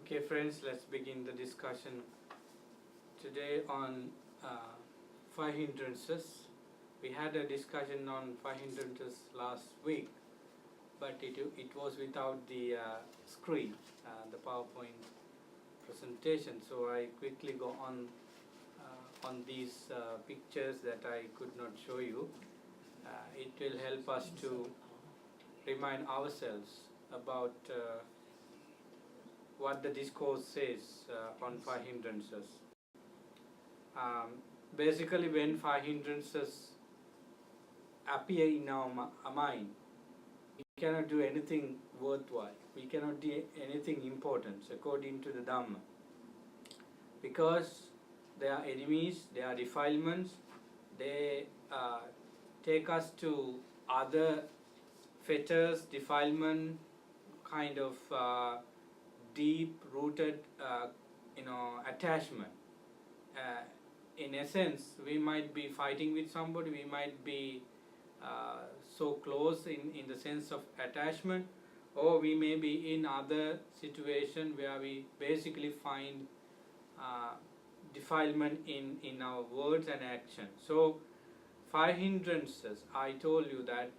Okay, friends, let's begin the discussion today on five hindrances. We had a discussion on five hindrances last week, but it was without the screen, the PowerPoint presentation. So I quickly go on these pictures that I could not show you. It will help us to remind ourselves about what the discourse says on five hindrances. Basically, when five hindrances appear in our mind, we cannot do anything worthwhile. We cannot do anything important according to the Dhamma. Because they are enemies, they are defilements, they take us to other fetters, defilement, kind of deep-rooted, attachment. In essence, we might be fighting with somebody, we might be so close in the sense of attachment, or we may be in other situation where we basically find defilement in our words and action. So, five hindrances, I told you that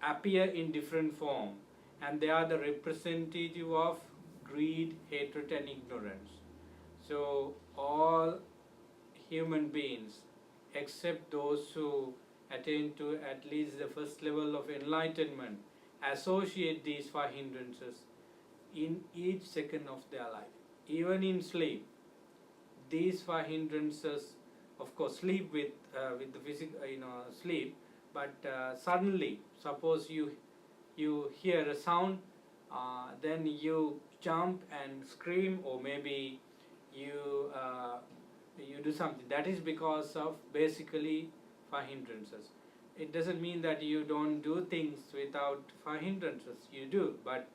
appear in different form, and they are the representative of greed, hatred and ignorance. So all human beings, except those who attain to at least the first level of enlightenment, associate these five hindrances in each second of their life. Even in sleep, these five hindrances, of course, sleep with the physical, sleep, but suddenly, suppose you hear a sound, then you jump and scream, or maybe you do something. That is because of basically five hindrances. It doesn't mean that you don't do things without five hindrances. You do, but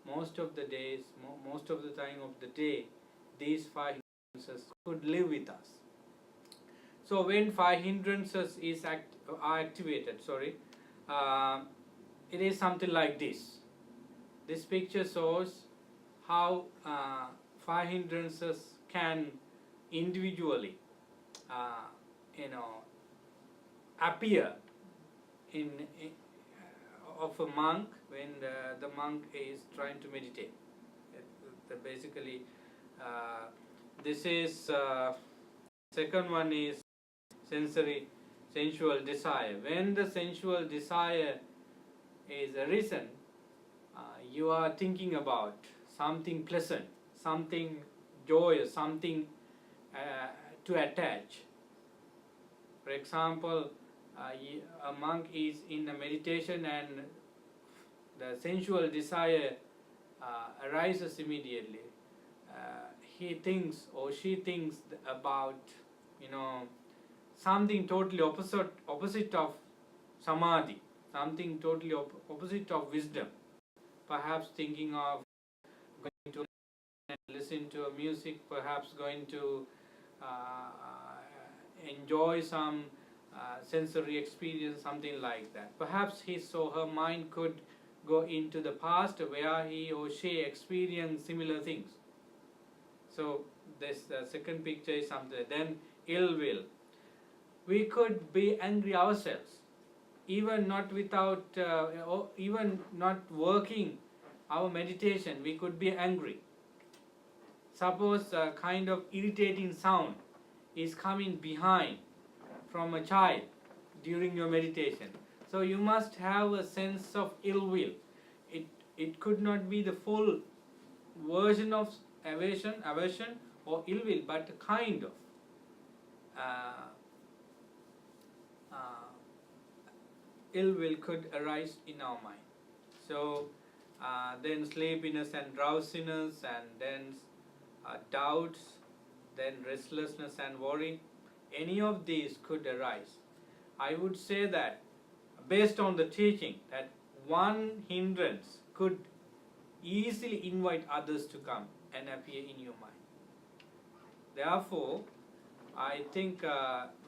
most of the days, most of the time of the day, these five hindrances could live with us. So when five hindrances are activated, it is something like this. This picture shows how five hindrances can individually, appear in of a monk when the monk is trying to meditate. Basically, this is second one is sensual desire. When the sensual desire is arisen, you are thinking about something pleasant, something joyous, something to attach. For example, a monk is in a meditation and the sensual desire arises immediately. He thinks or she thinks about, something totally opposite of samadhi, something totally opposite of wisdom. Perhaps thinking of going to listen to a music, perhaps going to enjoy some sensory experience, something like that. Perhaps his or her mind could go into the past where he or she experienced similar things. So this second picture is something. Then ill will. We could be angry ourselves, even not without, or even not working our meditation, we could be angry. Suppose a kind of irritating sound is coming behind from a child during your meditation. So you must have a sense of ill will. It could not be the full version of aversion or ill will, but a kind of ill will could arise in our mind. So then sleepiness and drowsiness, and then doubts, then restlessness and worry, any of these could arise. I would say that based on the teaching, that one hindrance could easily invite others to come and appear in your mind. Therefore, I think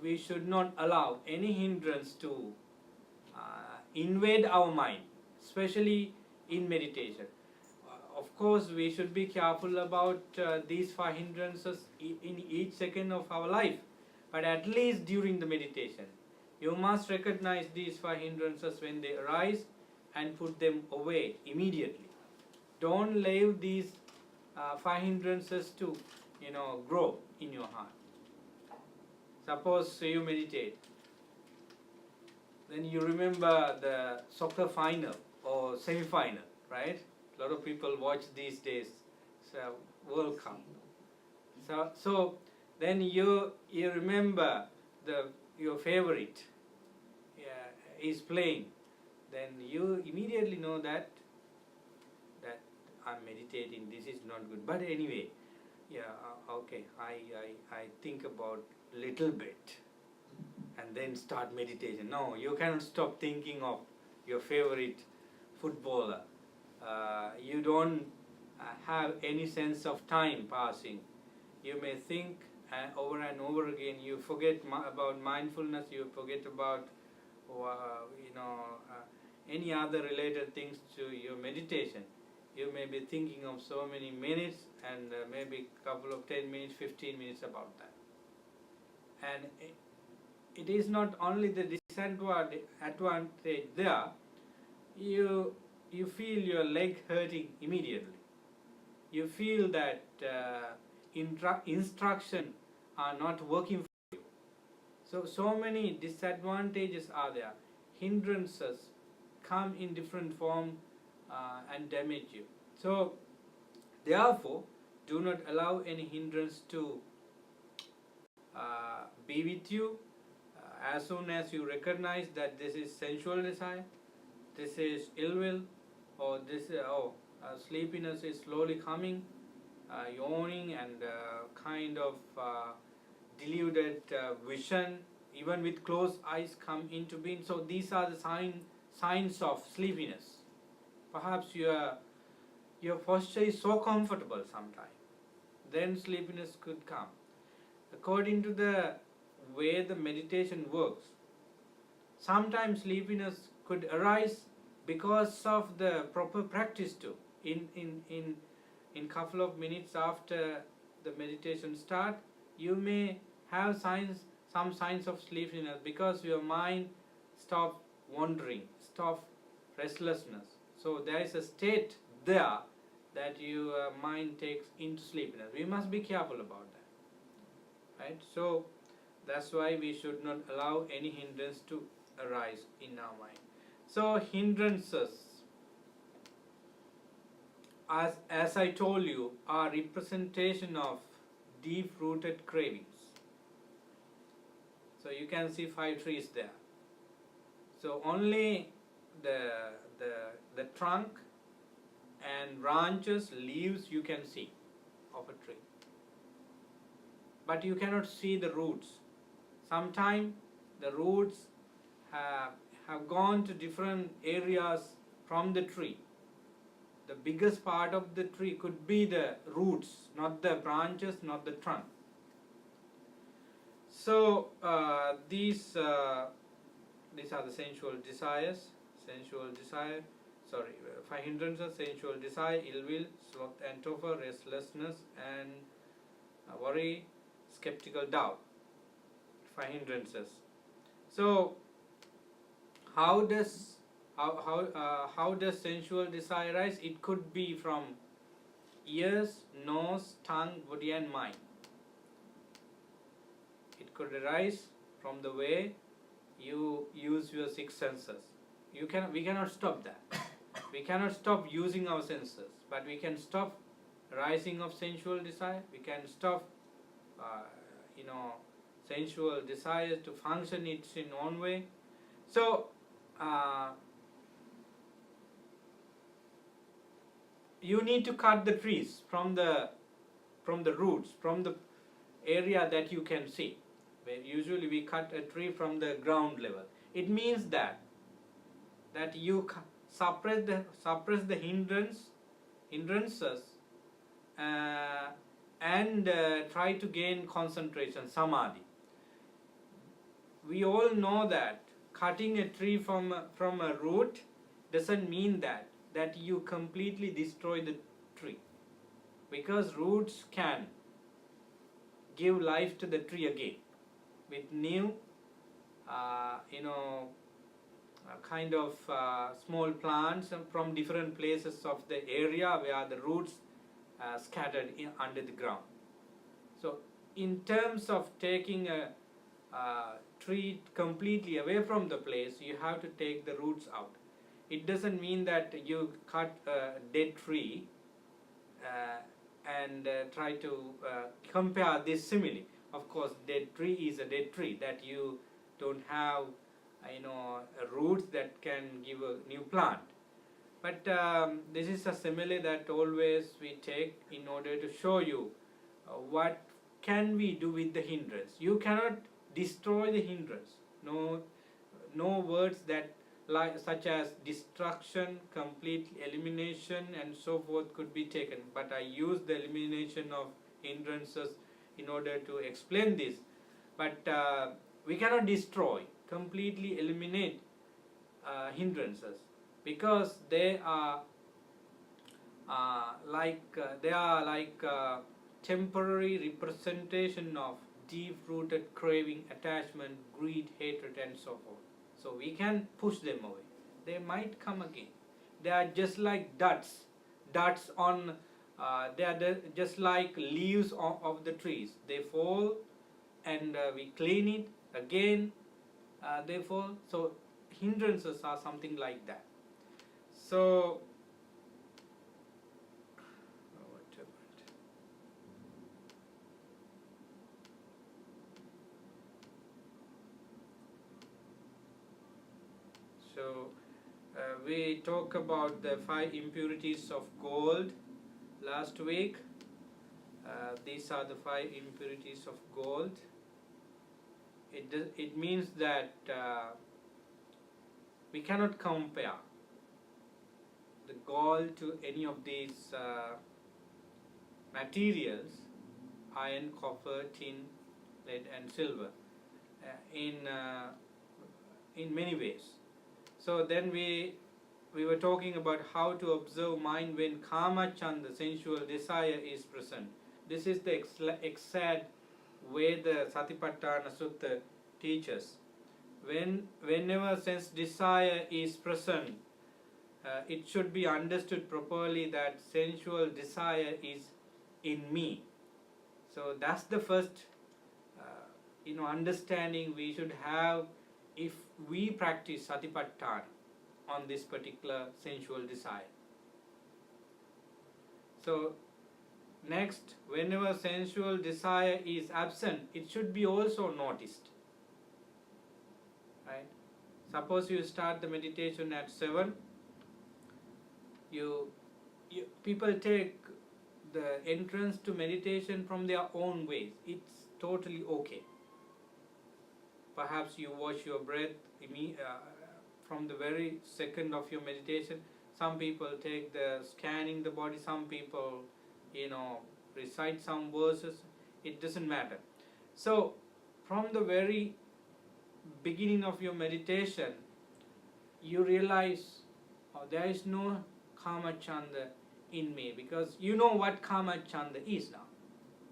we should not allow any hindrance to invade our mind, especially in meditation. of course, we should be careful about these five hindrances in each second of our life, but at least during the meditation, you must recognize these five hindrances when they arise and put them away immediately. Don't leave these five hindrances to, grow in your heart. Suppose you meditate, then you remember the soccer final or semi-final, right? A lot of people watch these days, World Cup. So then you remember your favorite is playing. Then you immediately know that I'm meditating. This is not good. But anyway, okay. I think about little bit, and then start meditation. No, you cannot stop thinking of your favorite footballer. You don't have any sense of time passing. You may think over and over again. You forget about mindfulness. You forget about any other related things to your meditation. You may be thinking of so many minutes, and maybe a couple of 10 minutes, 15 minutes about that. And it is not only the disadvantage there. You feel your leg hurting immediately. You feel that instruction are not working for you. So many disadvantages are there. Hindrances come in different form and damage you. So therefore, do not allow any hindrance to be with you. As soon as you recognize that this is sensual desire, this is ill will, or this sleepiness is slowly coming, yawning, and kind of deluded vision, even with closed eyes, come into being. So these are the signs of sleepiness. Perhaps your posture is so comfortable sometimes, then sleepiness could come. According to the way the meditation works, sometimes sleepiness could arise because of the proper practice too. In couple of minutes after the meditation start, you may have some signs of sleepiness because your mind stop wandering, stop restlessness. So there is a state there that your mind takes into sleepiness. We must be careful about that, right? So that's why we should not allow any hindrance to arise in our mind. So hindrances, as I told you, are representation of deep-rooted cravings. So you can see 5 trees there. So only the trunk and branches, leaves you can see of a tree. But you cannot see the roots. Sometimes the roots have gone to different areas from the tree. The biggest part of the tree could be the roots, not the branches, not the trunk. So these are the sensual desires. Five hindrances: sensual desire, ill will, sloth and torpor, restlessness and worry, skeptical doubt. 5 hindrances. So how does sensual desire arise? It could be from ears, nose, tongue, body and mind. It could arise from the way you use your 6 senses. We cannot stop that. We cannot stop using our senses, but we can stop rising of sensual desire. We can stop sensual desires to function its own way. So you need to cut the trees from the roots, from the area that you can see. Where usually we cut a tree from the ground level. It means that you suppress the hindrances and try to gain concentration, samadhi. We all know that cutting a tree from a root doesn't mean that you completely destroy tree, because roots can give life to the tree again with new kind of small plants from different places of the area where the roots scattered under the ground. So in terms of taking a tree completely away from the place, you have to take the roots out. It doesn't mean that you cut a dead tree and try to compare this simile. Of course, dead tree is a dead tree, that you don't have roots that can give a new plant. But this is a simile that always we take in order to show you what can we do with the hindrance. You cannot destroy the hindrance. No words that such as destruction, complete elimination and so forth could be taken, but I use the elimination of hindrances in order to explain this. But we cannot destroy, completely eliminate hindrances, because they are like temporary representation of deep-rooted craving, attachment, greed, hatred and so forth. So we can push them away. They might come again. They are just like dots on, they are just like leaves of the trees. They fall and we clean it, again they fall. So hindrances are something like that. So we talk about the 5 impurities of gold last week. These are the 5 impurities of gold. It means that we cannot compare the gold to any of these materials, iron, copper, tin, lead and silver, in many ways. So then we were talking about how to observe mind when kama chanda, sensual desire, is present. This is the exact way the Satipatthana Sutta teaches. Whenever sense desire is present, it should be understood properly that sensual desire is in me. So that's the first understanding we should have if we practice Satipatthana on this particular sensual desire. So next, whenever sensual desire is absent, it should be also noticed. Right? Suppose you start the meditation at 7. People take the entrance to meditation from their own ways. It's totally okay. Perhaps you watch your breath from the very second of your meditation. Some people take the scanning the body, some people recite some verses. It doesn't matter. So from the very beginning of your meditation, you realize there is no kama chanda in me, because you know what kama chanda is now.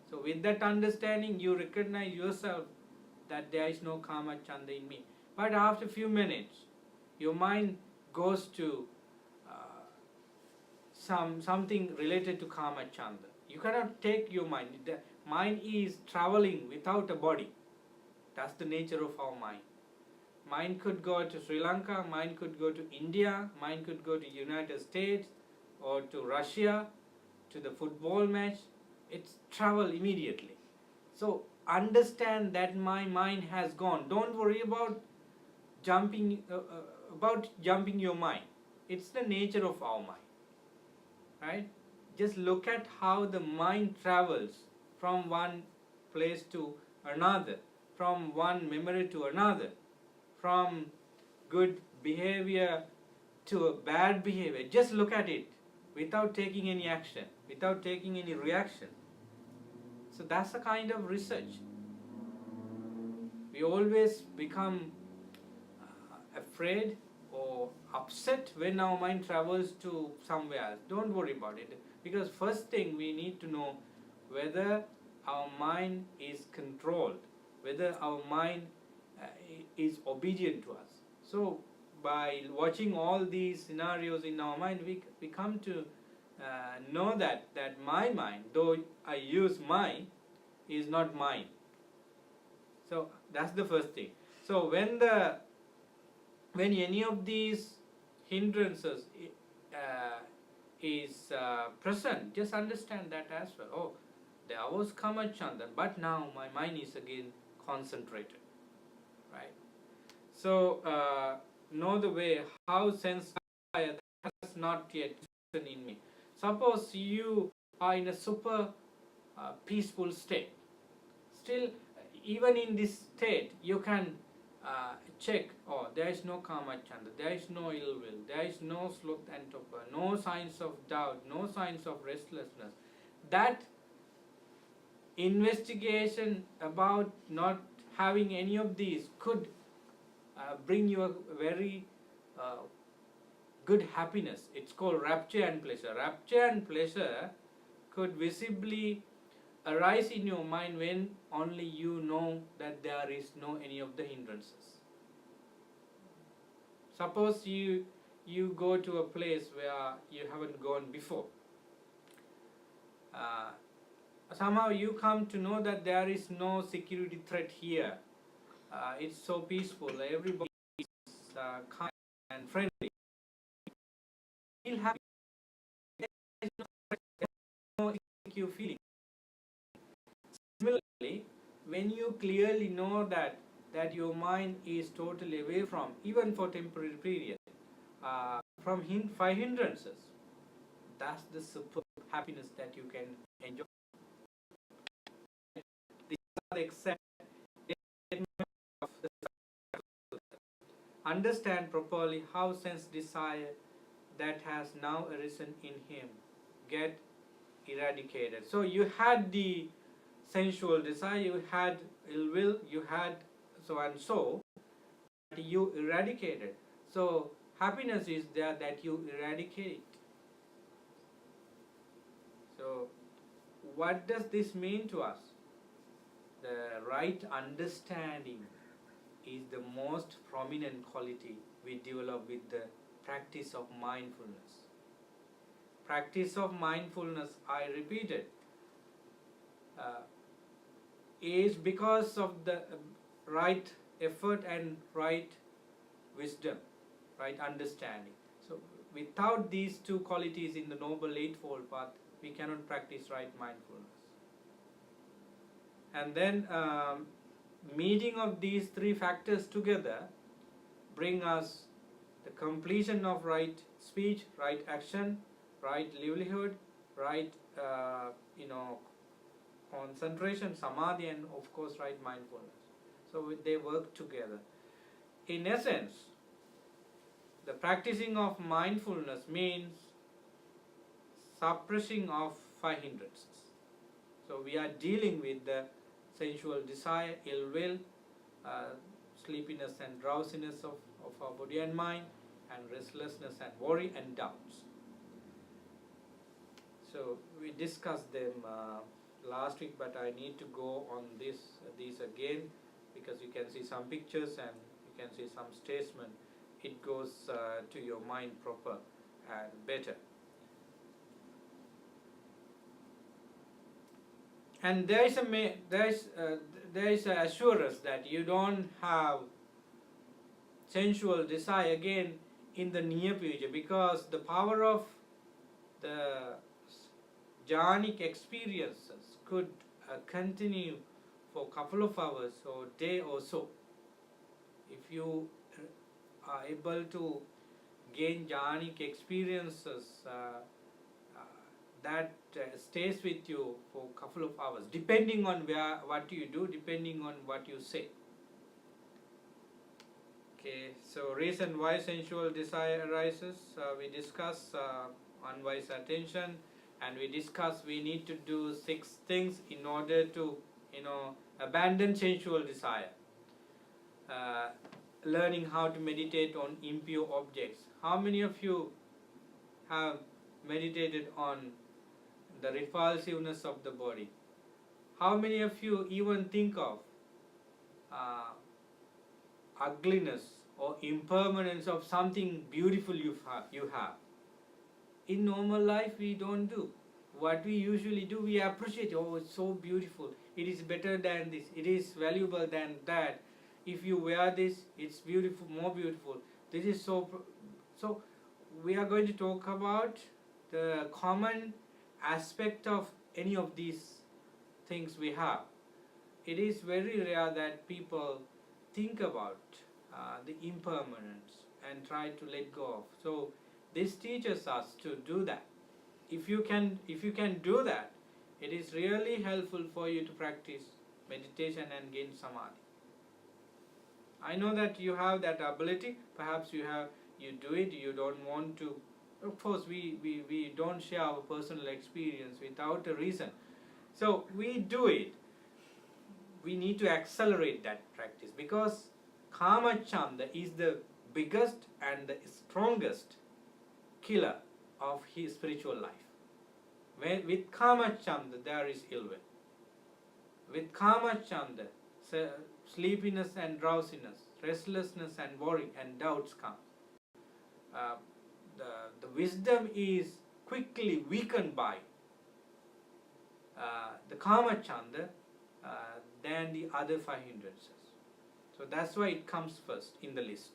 So with that understanding, you recognize yourself that there is no kama chanda in me. But after a few minutes, your mind goes to something related to kama chanda. You cannot take your mind. The mind is traveling without a body. That's the nature of our mind. Mind could go to Sri Lanka, mind could go to India, mind could go to United States or to Russia, to the football match. It's travel immediately. So understand that my mind has gone. Don't worry about jumping your mind. It's the nature of our mind. Right? Just look at how the mind travels from one place to another, from one memory to another, from good behavior to a bad behavior. Just look at it without taking any action, without taking any reaction. So that's a kind of research. We always become afraid or upset when our mind travels to somewhere else. Don't worry about it, because first thing we need to know whether our mind is controlled, whether our mind is obedient to us. So by watching all these scenarios in our mind, we come to know that my mind, though I use mine, is not mine. So that's the first thing. So when any of these hindrances is present, just understand that as well. Oh, there was Kama Chandan, but now my mind is again concentrated, right? So know the way how sense has not yet in me. Suppose you are in a super peaceful state. Still, even in this state, you can check, oh, there is no Kama Chanda, there is no ill will, there is no sloth and torpor, no signs of doubt, no signs of restlessness. That investigation about not having any of these could bring you a very good happiness. It's called rapture and pleasure. Rapture and pleasure could visibly arise in your mind when only you know that there is no any of the hindrances. Suppose you go to a place where you haven't gone before. Somehow you come to know that there is no security threat here. It's so peaceful. Everybody is kind and friendly. Feel happy. There is no insecure feeling. Similarly, when you clearly know that your mind is totally away from, even for temporary period, from five hindrances, that's the superb happiness that you can enjoy. These are the exact of the understand properly how sense desire that has now arisen in him get eradicated. So you had the sensual desire, you had ill will, you had so and so, but you eradicated. So happiness is there that you eradicate. So what does this mean to us? The right understanding is the most prominent quality we develop with the practice of mindfulness. Practice of mindfulness, I repeated, is because of the right effort and right wisdom, right understanding. So without these two qualities in the Noble Eightfold Path, we cannot practice right mindfulness. And then meeting of these three factors together bring us the completion of right speech, right action, right livelihood, right concentration, samadhi, and of course right mindfulness. So they work together. In essence, the practicing of mindfulness means suppressing of five hindrances. So we are dealing with the sensual desire, ill will, sleepiness and drowsiness of our body and mind, and restlessness and worry and doubts. So we discussed them last week, but I need to go on these again, because you can see some pictures and you can see some statement. It goes to your mind proper and better. And there is a assurance that you don't have sensual desire again in the near future, because the power of the jhanic experiences could continue for a couple of hours or day or so. If you are able to gain jhanic experiences, that stays with you for a couple of hours, depending on what you do, depending on what you say. Okay, so reason why sensual desire arises, we discuss unwise attention, and we discuss we need to do 6 things in order to abandon sensual desire. learning how to meditate on impure objects. How many of you have meditated on the repulsiveness of the body? How many of you even think of ugliness or impermanence of something beautiful you have? In normal life, we don't do. What we usually do, we appreciate, oh, it's so beautiful, it is better than this, it is valuable than that. If you wear this, it's beautiful, more beautiful. This is so we are going to talk about the common aspect of any of these things we have. It is very rare that people think about the impermanence and try to let go of. So this teaches us to do that. If you can do that, it is really helpful for you to practice meditation and gain samadhi. I know that you have that ability. Perhaps you do it, you don't want to. Of course, we don't share our personal experience without a reason. So we do it. We need to accelerate that practice, because Kama Chanda is the biggest and the strongest killer of his spiritual life. With Kama Chanda there is ill will. With Kama Chanda, sleepiness and drowsiness, restlessness and worry and doubts come. The wisdom is quickly weakened by the Kama Chanda than the other 5 hindrances. So that's why it comes first in the list.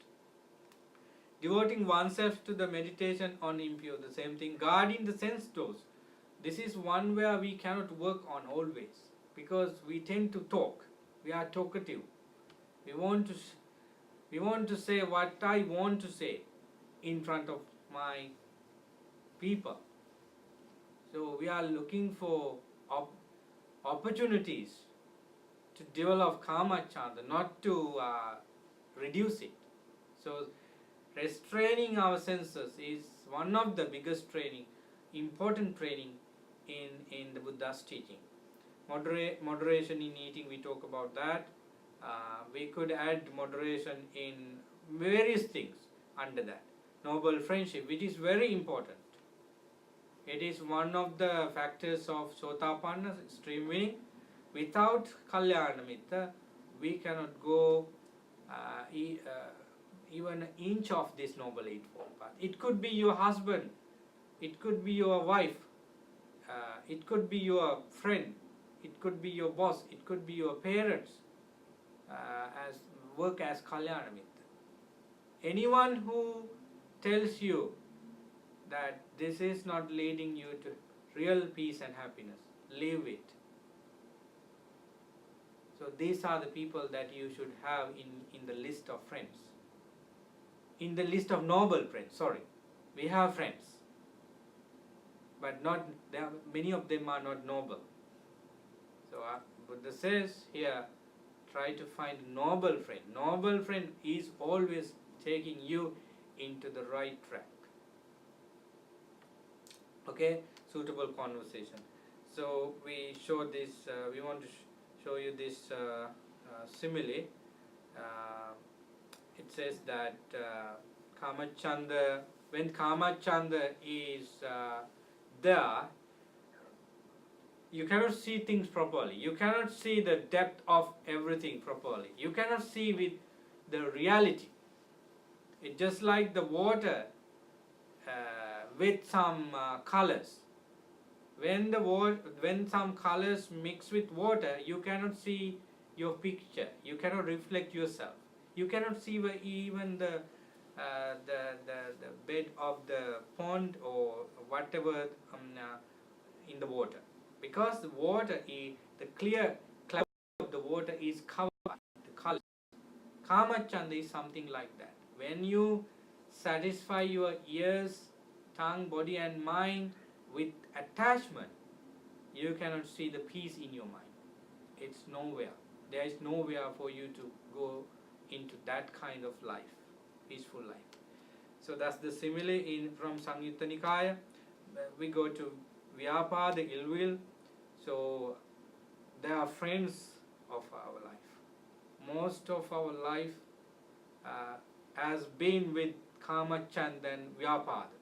Devoting oneself to the meditation on impure, the same thing. Guarding the sense doors. This is one where we cannot work on always, because we tend to talk. We are talkative. We want to say what I want to say in front of my people. So we are looking for opportunities to develop Kama Chanda, not to reduce it. So restraining our senses is one of the biggest important training in the Buddha's teaching. Moderation in eating, we talk about that. We could add moderation in various things under that. Noble friendship, which is very important. It is one of the factors of Sotapanna, stream winning. Without Kalyana Mitta, we cannot go even an inch of this Noble Eightfold Path. It could be your husband, it could be your wife, it could be your friend, it could be your boss, it could be your parents, work as Kalyana Mitta. Anyone who tells you that this is not leading you to real peace and happiness, leave it. So these are the people that you should have in the list of friends. In the list of noble friends, sorry. We have friends, but many of them are not noble. So Buddha says here, try to find noble friend. Noble friend is always taking you into the right track. Okay, suitable conversation. So we show this, we want to show you this simile. It says that Kama Chanda, when Kama Chanda is there, you cannot see things properly. You cannot see the depth of everything properly. You cannot see with the reality. It's just like the water with some colors. When some colors mix with water, you cannot see your picture. You cannot reflect yourself. You cannot see even the bed of the pond or whatever in the water, because the water is the clear clarity of the water is covered by the colors. Kama Chanda is something like that. When you satisfy your ears, tongue, body and mind with attachment, you cannot see the peace in your mind. It's nowhere. There is nowhere for you to go into that kind of life, peaceful life. So that's the simile from Samyutta Nikaya. We go to Vyapa, the ill will. So they are friends of our life. Most of our life has been with Kama, Chanda and Vyapada.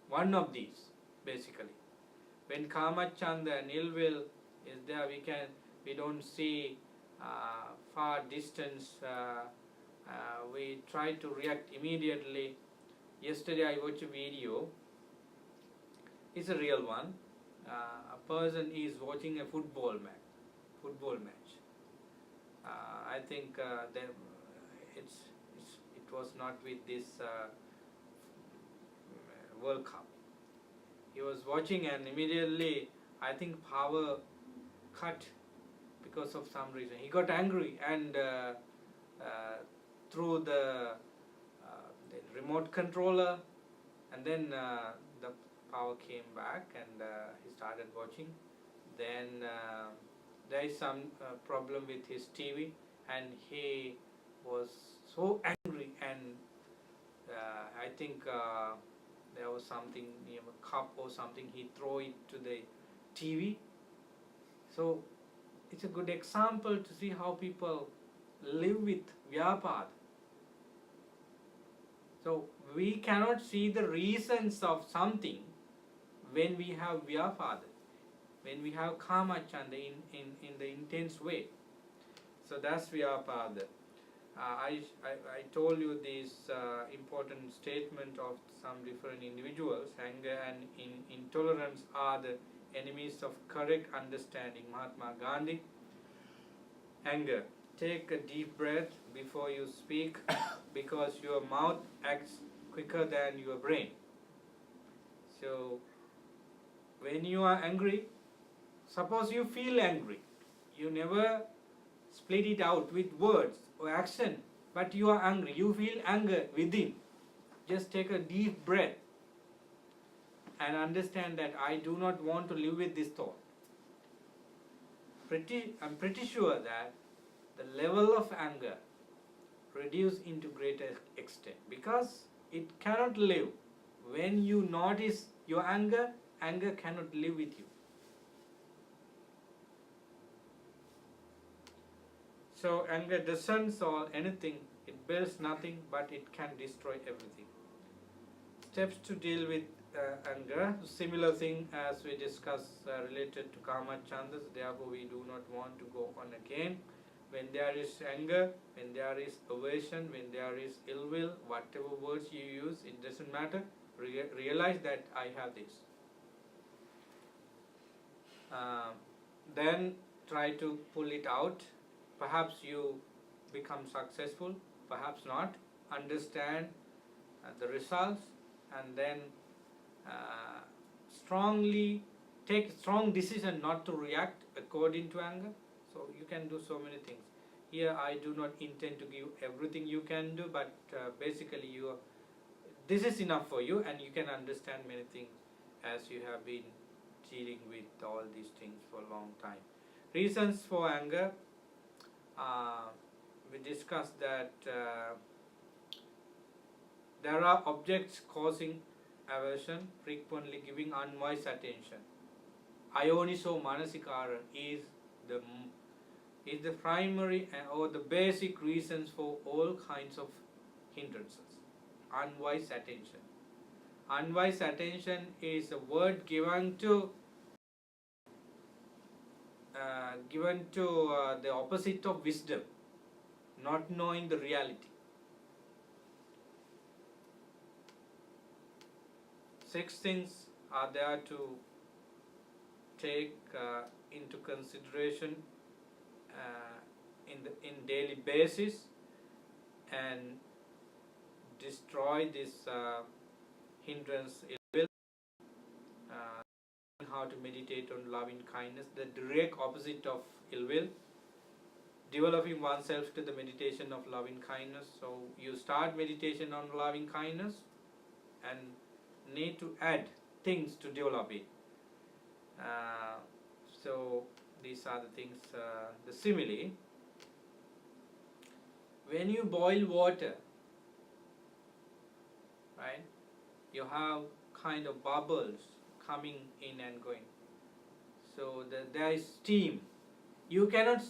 One of these, basically. When Kama, Chanda and ill will is there, we don't see far distance. We try to react immediately. Yesterday I watched a video. It's a real one. A person is watching a football match. I think it was not with this World Cup. He was watching and immediately I think power cut because of some reason. He got angry and threw the remote controller, and then the power came back and he started watching. Then there is some problem with his TV and he was so angry, and I think there was something, a cup or something, he threw it to the TV. So it's a good example to see how people live with Vyapada. So we cannot see the reasons of something when we have Vyapada, when we have Kama, Chanda in the intense way. So that's Vyapada. I told you this important statement of some different individuals. Anger and intolerance are the enemies of correct understanding. Mahatma Gandhi. Anger. Take a deep breath before you speak because your mouth acts quicker than your brain. So when you are angry, suppose you feel angry, you never split it out with words or action, but you are angry, you feel anger within. Just take a deep breath and understand that I do not want to live with this thought. I'm pretty sure that the level of anger reduce into greater extent, because it cannot live. When you notice your anger, anger cannot live with you. So anger doesn't solve anything, it builds nothing, but it can destroy everything. Steps to deal with anger, similar thing as we discussed related to Kama, Chandas, therefore we do not want to go on again. When there is anger, when there is aversion, when there is ill will, whatever words you use, it doesn't matter. Realize that I have this. Then try to pull it out. Perhaps you become successful, perhaps not. Understand the results, and then take strong decision not to react according to anger. So you can do so many things. Here I do not intend to give everything you can do, but basically this is enough for you, and you can understand many things as you have been dealing with all these things for a long time. Reasons for anger. We discussed that there are objects causing aversion, frequently giving unwise attention. Ayoniso manasikara is the primary or the basic reasons for all kinds of hindrances. Unwise attention. Unwise attention is a word given to the opposite of wisdom, not knowing the reality. 6 things are there to take into consideration in daily basis and destroy this hindrance, ill will. How to meditate on loving kindness, the direct opposite of ill will. Developing oneself to the meditation of loving kindness. So you start meditation on loving kindness and need to add things to develop it. So these are the things. The simile. When you boil water, right, you have kind of bubbles coming in and going. So there is steam. You cannot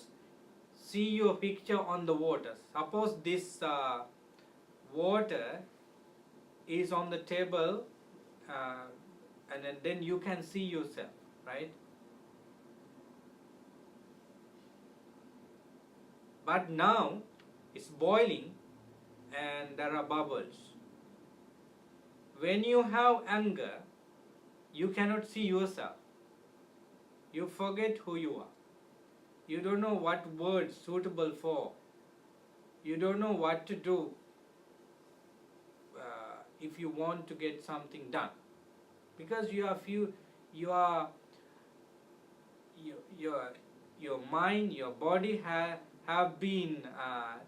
see your picture on the water. Suppose this water is on the table, and then you can see yourself, right? But now it's boiling and there are bubbles. When you have anger, you cannot see yourself. You forget who you are. You don't know what words suitable for. You don't know what to do if you want to get something done, because your mind, your body have been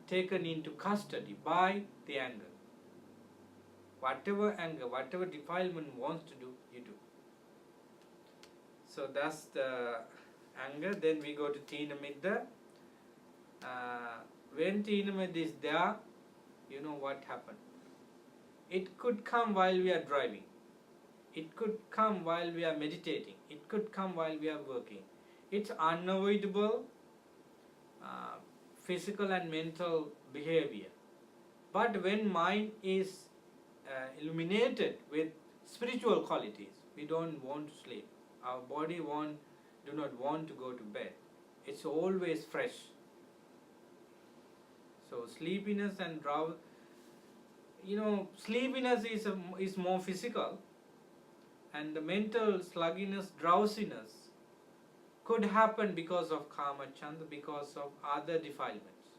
taken into custody by the anger. Whatever anger, whatever defilement wants to do, you do. So that's the anger. Then we go to Tina Midda. When Tina Midda is there, you know what happened. It could come while we are driving. It could come while we are meditating. It could come while we are working. It's unavoidable physical and mental behavior. But when mind is illuminated with spiritual qualities, we don't want to sleep. Our body do not want to go to bed. It's always fresh. So sleepiness and drowsiness, sleepiness is more physical, and the mental sluggishness, drowsiness could happen because of karma chanda, because of other defilements.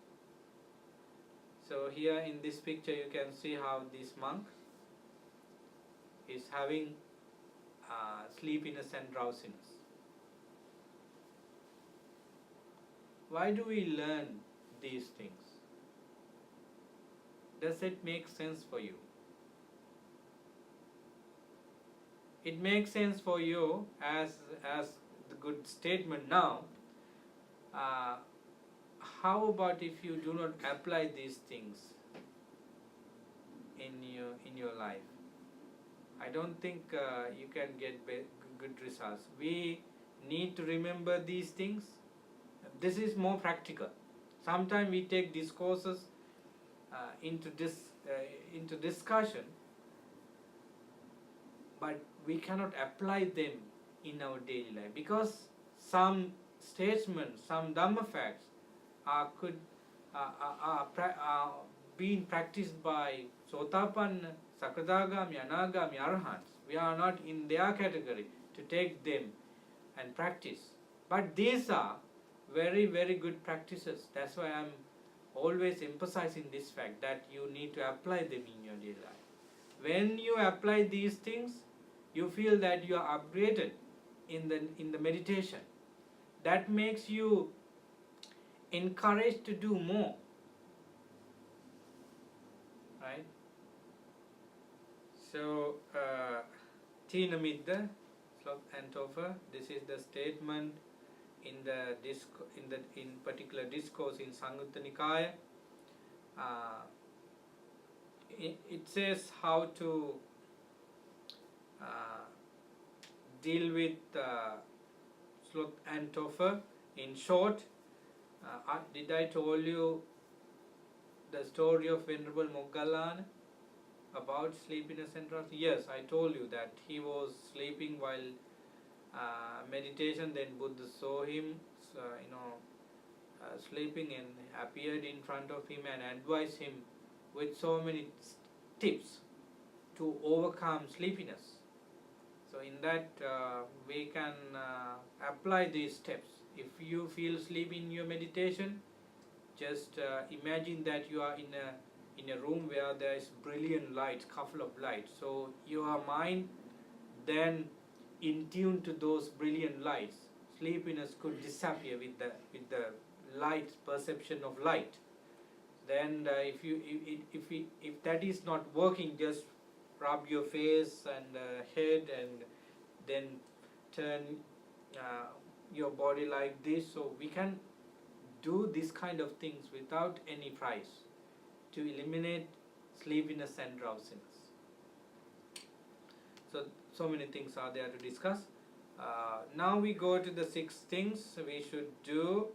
So here in this picture you can see how this monk is having sleepiness and drowsiness. Why do we learn these things? Does it make sense for you? It makes sense for you as the good statement now. How about if you do not apply these things in your life? I don't think you can get good results. We need to remember these things. This is more practical. Sometimes we take discourses into discussion, but we cannot apply them in our daily life, because some statements, some Dhamma facts are being practiced by Sotapanna, Sakadagami, Anagami, Arahants. We are not in their category to take them and practice. But these are very, very good practices. That's why I'm always emphasizing this fact that you need to apply them in your daily life. When you apply these things, you feel that you are upgraded in the meditation. That makes you encouraged to do more. Right? So, Tina Midda, Slok and Topher, this is the statement in particular discourse in Samyutta Nikaya. It says how to deal with Sloth and Topher. In short, did I told you the story of Venerable Moggallana about sleepiness and drowsiness? Yes, I told you that he was sleeping while meditation. Then Buddha saw him, sleeping, and appeared in front of him and advised him with so many tips to overcome sleepiness. So in that we can apply these steps. If you feel sleepy in your meditation, just imagine that you are in a room where there is brilliant light, couple of lights. So your mind then in tune to those brilliant lights. Sleepiness could disappear with the light, perception of light. Then if that is not working, just rub your face and head and then turn your body like this. So we can do this kind of things without any price to eliminate sleepiness and drowsiness. So many things are there to discuss. Now we go to the 6 things we should do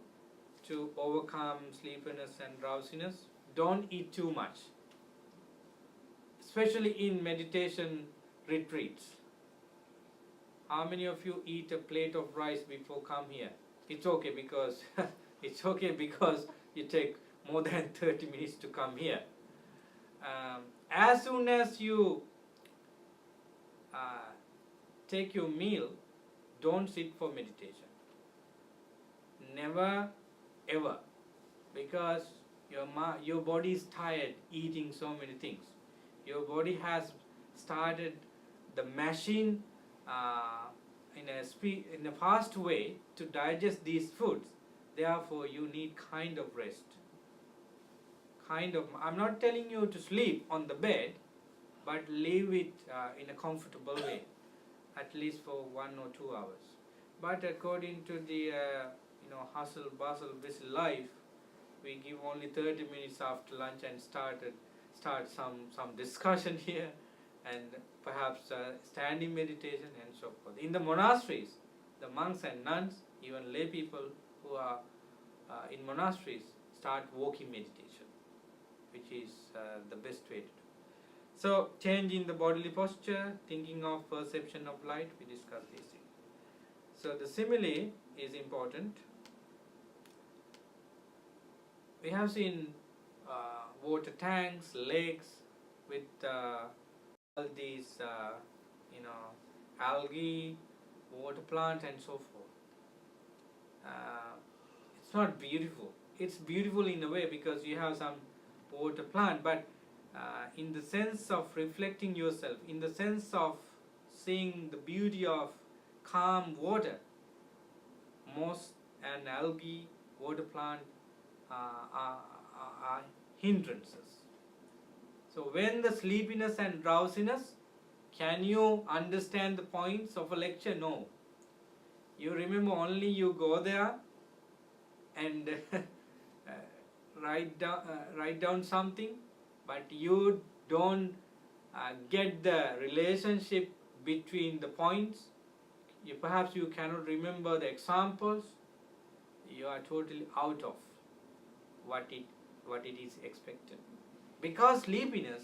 to overcome sleepiness and drowsiness. Don't eat too much. especially in meditation retreats. How many of you eat a plate of rice before come here? It's okay because it's okay because you take more than 30 minutes to come here. As soon as you take your meal, don't sit for meditation. Never ever, because your body is tired eating so many things. Your body has started the machine in a fast way to digest these foods. Therefore, you need kind of rest. I'm not telling you to sleep on the bed, but leave it in a comfortable way, at least for 1 or 2 hours. But according to the hustle, bustle, busy life, we give only 30 minutes after lunch and start some discussion here, and perhaps standing meditation and so forth. In the monasteries, the monks and nuns, even lay people who are in monasteries, start walking meditation, which is the best way to do. So, change in the bodily posture, thinking of perception of light, we discussed these things. So, the simile is important. We have seen water tanks, lakes with all these, algae, water plant, and so forth. It's not beautiful. It's beautiful in a way because you have some water plant, but in the sense of reflecting yourself, in the sense of seeing the beauty of calm water, moss and algae, water plant are hindrances. So when the sleepiness and drowsiness, can you understand the points of a lecture? No. You remember only you go there and write down something, but you don't get the relationship between the points. Perhaps you cannot remember the examples. You are totally out of what it is expected, because sleepiness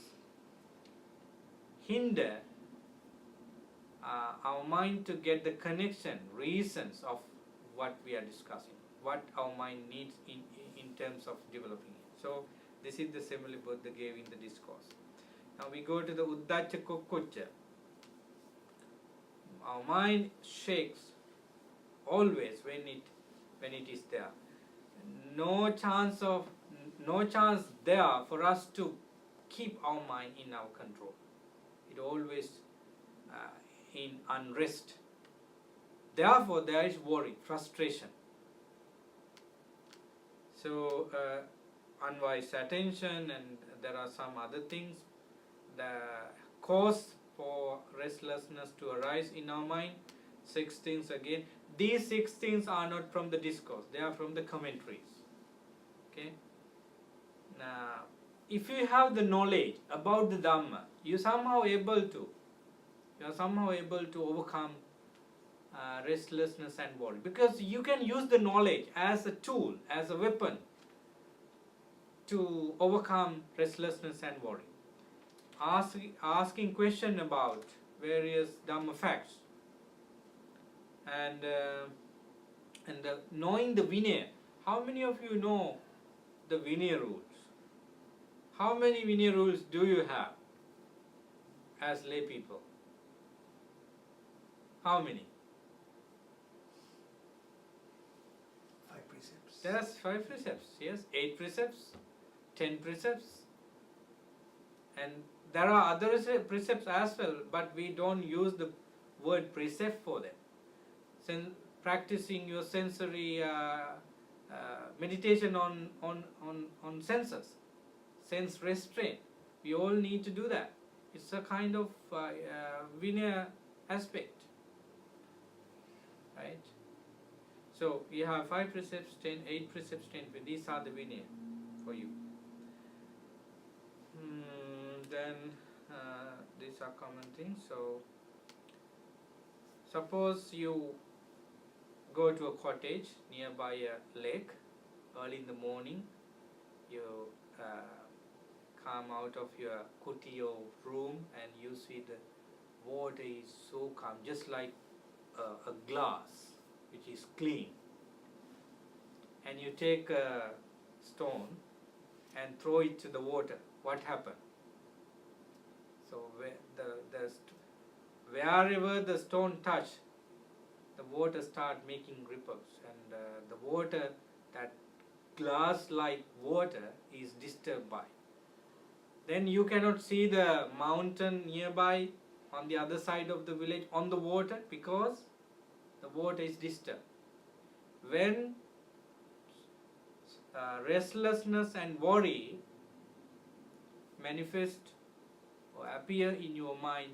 hinder our mind to get the connection, reasons of what we are discussing, what our mind needs in terms of developing it. So this is the simile Buddha gave in the discourse. Now we go to the Uddacha Kukkucha. Our mind shakes always when it is there. No chance there for us to keep our mind in our control. It always in unrest. Therefore, there is worry, frustration. So, unwise attention, and there are some other things. The cause for restlessness to arise in our mind. 6 things again. These 6 things are not from the discourse, they are from the commentaries. Okay. Now, if you have the knowledge about the Dhamma, you are somehow able to overcome restlessness and worry, because you can use the knowledge as a tool, as a weapon to overcome restlessness and worry. Asking question about various Dhamma facts, and knowing the Vinaya. How many of you know the Vinaya rules? How many Vinaya rules do you have as lay people? How many? 5 precepts. There's 5 precepts, yes, 8 precepts, 10 precepts, and there are other precepts as well, but we don't use the word precept for them. Practicing your sensory meditation on senses, sense restraint. We all need to do that. It's a kind of Vinaya aspect, right? So you have 5 precepts, 8 precepts, 10. These are the Vinaya for you. Then these are common things. So suppose you go to a cottage nearby a lake early in the morning. You come out of your kuti or room and you see the water is so calm, just like a glass which is clean. And you take a stone and throw it to the water. What happens? So wherever the stone touch, the water start making ripples, and the water, that glass-like water, is disturbed by. Then you cannot see the mountain nearby on the other side of the village on the water because the water is disturbed. When restlessness and worry manifest or appear in your mind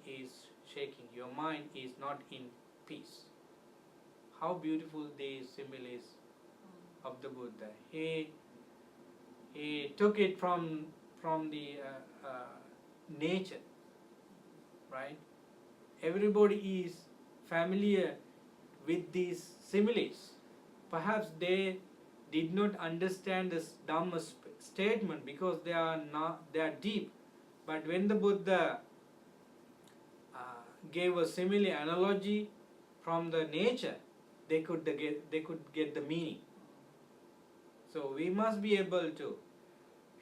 is shaking, your mind is not in peace. How beautiful these similes of the Buddha. He took it from the nature, right? Everybody is familiar with these similes. Perhaps they did not understand this Dhamma statement because they are deep. But when the Buddha gave a simile analogy from the nature, they could get the meaning. So we must be able to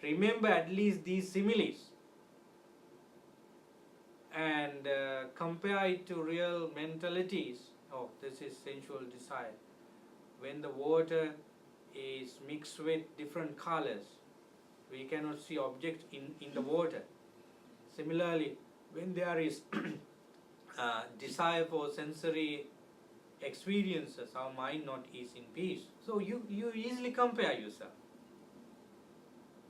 remember at least these similes and compare it to real mentalities. Oh, this is sensual desire. When the water is mixed with different colors, we cannot see objects in the water. Similarly, when there is desire for sensory experiences, our mind not is in peace. So you easily compare yourself,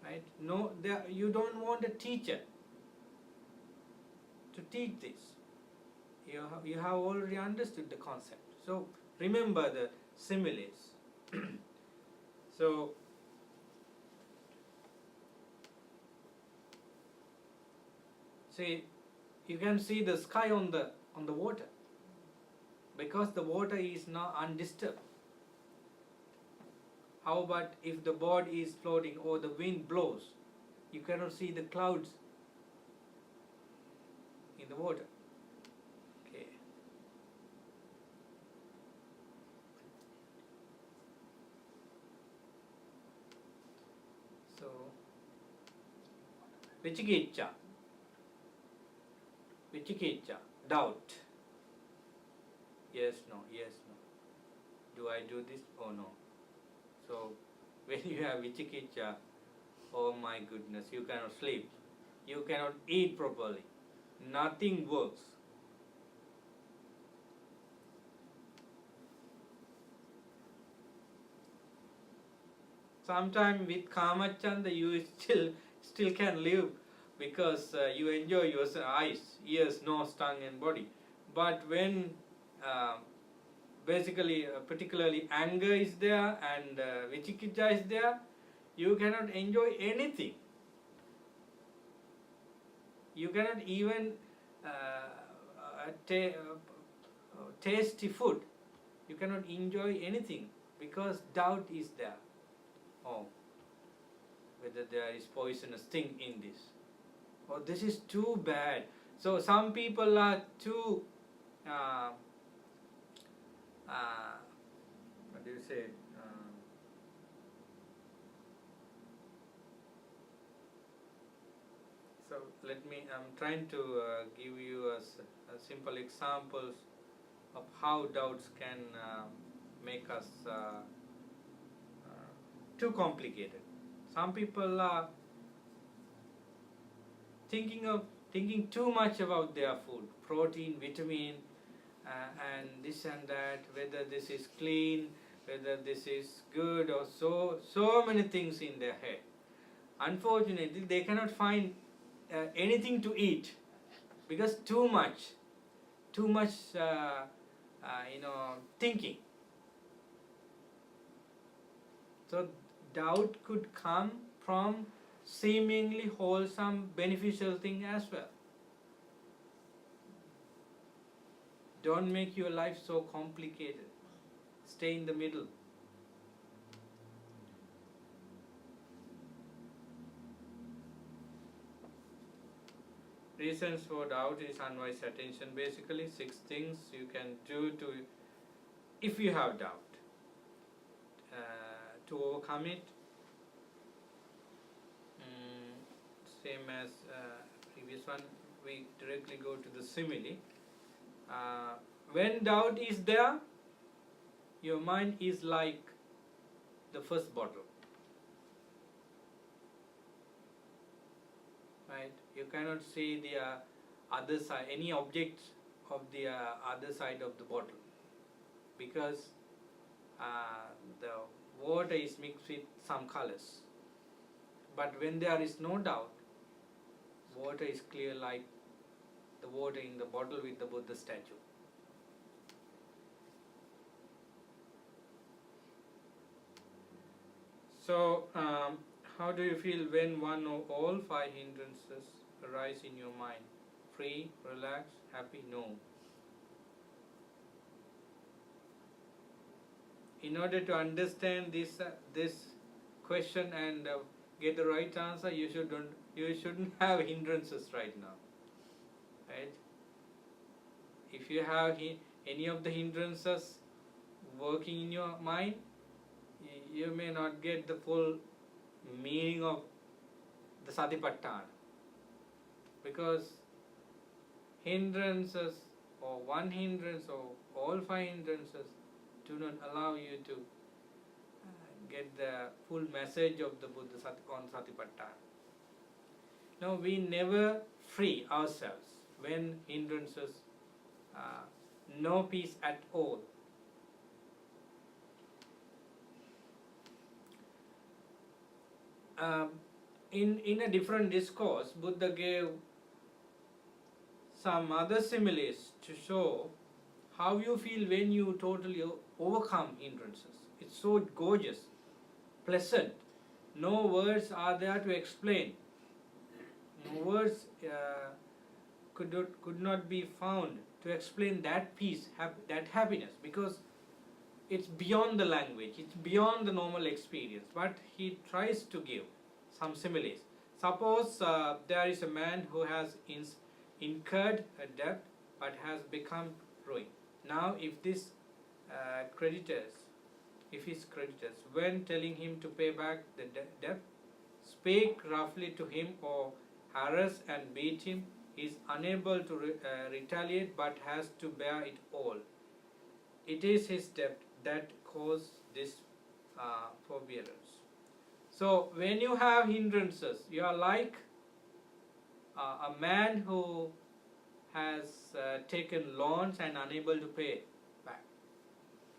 right? No, you don't want a teacher to teach this. You have already understood the concept. So remember the similes. So see, you can see the sky on the water because the water is now undisturbed. How about if the boat is floating or the wind blows? You cannot see the clouds in the water. Okay. So, Vichikiccha, doubt. Yes, no, yes, no. Do I do this or no? So, when you have vichikiccha, oh my goodness, you cannot sleep. You cannot eat properly. Nothing works. Sometimes with kamachanda you still can live because you enjoy your eyes, ears, nose, tongue and body. But when particularly anger is there and vichikiccha is there, you cannot enjoy anything. You cannot even tasty food. You cannot enjoy anything because doubt is there. Oh, whether there is poisonous thing in this. Oh, this is too bad. So some people are too what do you say? So I'm trying to give you a simple examples of how doubts can make us too complicated. Some people are thinking too much about their food, protein, vitamin, and this and that, whether this is clean, whether this is good, or so many things in their head. Unfortunately, they cannot find anything to eat because too much thinking. So doubt could come from seemingly wholesome, beneficial thing as well. Don't make your life so complicated. Stay in the middle. reasons for doubt is unwise attention. Basically, 6 things you can do to, if you have doubt, to overcome it. Same as previous one, we directly go to the simile. When doubt is there, your mind is like the first bottle. Right? You cannot see the other side, any object of the other side of the bottle, because the water is mixed with some colors. But when there is no doubt, water is clear like the water in the bottle with the Buddha statue. So, how do you feel when one or all 5 hindrances arise in your mind? Free, relaxed, happy? No. In order to understand this question and get the right answer, you shouldn't have hindrances right now. Right? If you have any of the hindrances working in your mind, you may not get the full meaning of the Satipatthana, because hindrances, or one hindrance, or all 5 hindrances, do not allow you to get the full message of the Buddha on Satipatthana. Now, we never free ourselves when hindrances, no peace at all. In a different discourse, Buddha gave some other similes to show how you feel when you totally overcome hindrances. It's so gorgeous, pleasant. No words are there to explain. No words could not be found to explain that peace, that happiness, because it's beyond the language, it's beyond the normal experience. But he tries to give some similes. Suppose there is a man who has incurred a debt but has become ruined. Now, if his creditors, when telling him to pay back the debt, speak roughly to him or harass and beat him, he is unable to retaliate but has to bear it all. It is his debt that caused this forbearance. So, when you have hindrances, you are like a man who has taken loans and unable to pay back.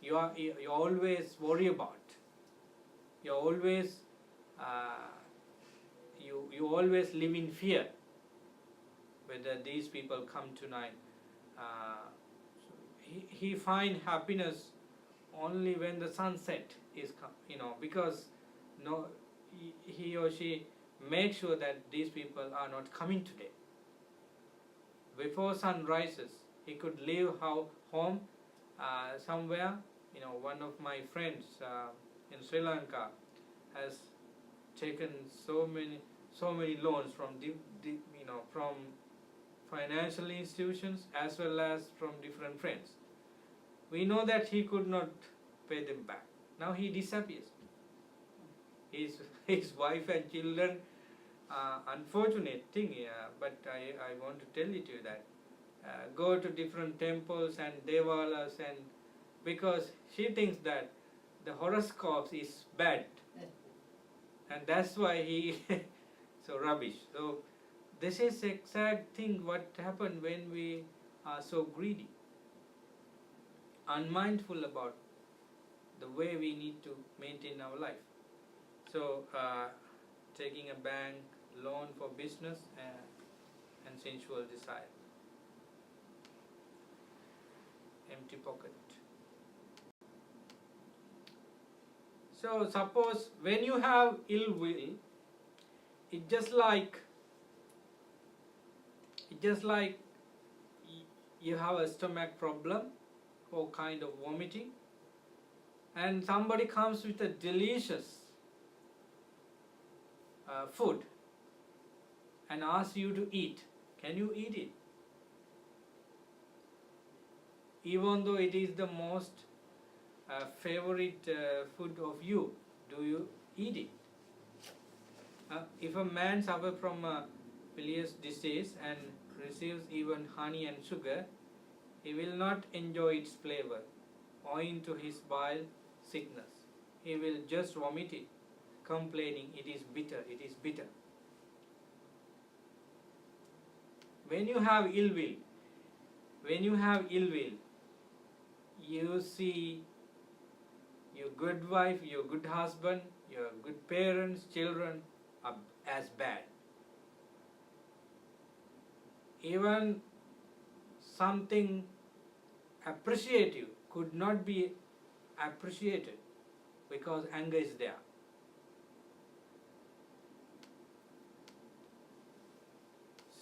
You always worry about. You always you always live in fear whether these people come tonight. He find happiness only when the sunset is because he or she makes sure that these people are not coming today. Before sun rises, he could leave home somewhere. One of my friends in Sri Lanka has taken so many loans from from financial institutions as well as from different friends. We know that he could not pay them back. Now he disappears. His wife and children, unfortunate thing, but I want to tell it to you that go to different temples and devalas, and because she thinks that the horoscopes is bad, and that's why he so rubbish. So this is exact thing what happened when we are so greedy, unmindful about the way we need to maintain our life. So taking a bank loan for business and sensual desire, empty pocket. So suppose when you have ill will, it's just like you have a stomach problem or kind of vomiting, and somebody comes with a delicious food and asks you to eat. and you eat it. Even though it is the most favorite food of you, do you eat it? If a man suffers from a bilious disease and receives even honey and sugar, he will not enjoy its flavor, owing to his bile sickness. He will just vomit it, complaining, it is bitter, it is bitter. When you have ill will, you see your good wife, your good husband, your good parents, children are as bad. Even something appreciative could not be appreciated because anger is there.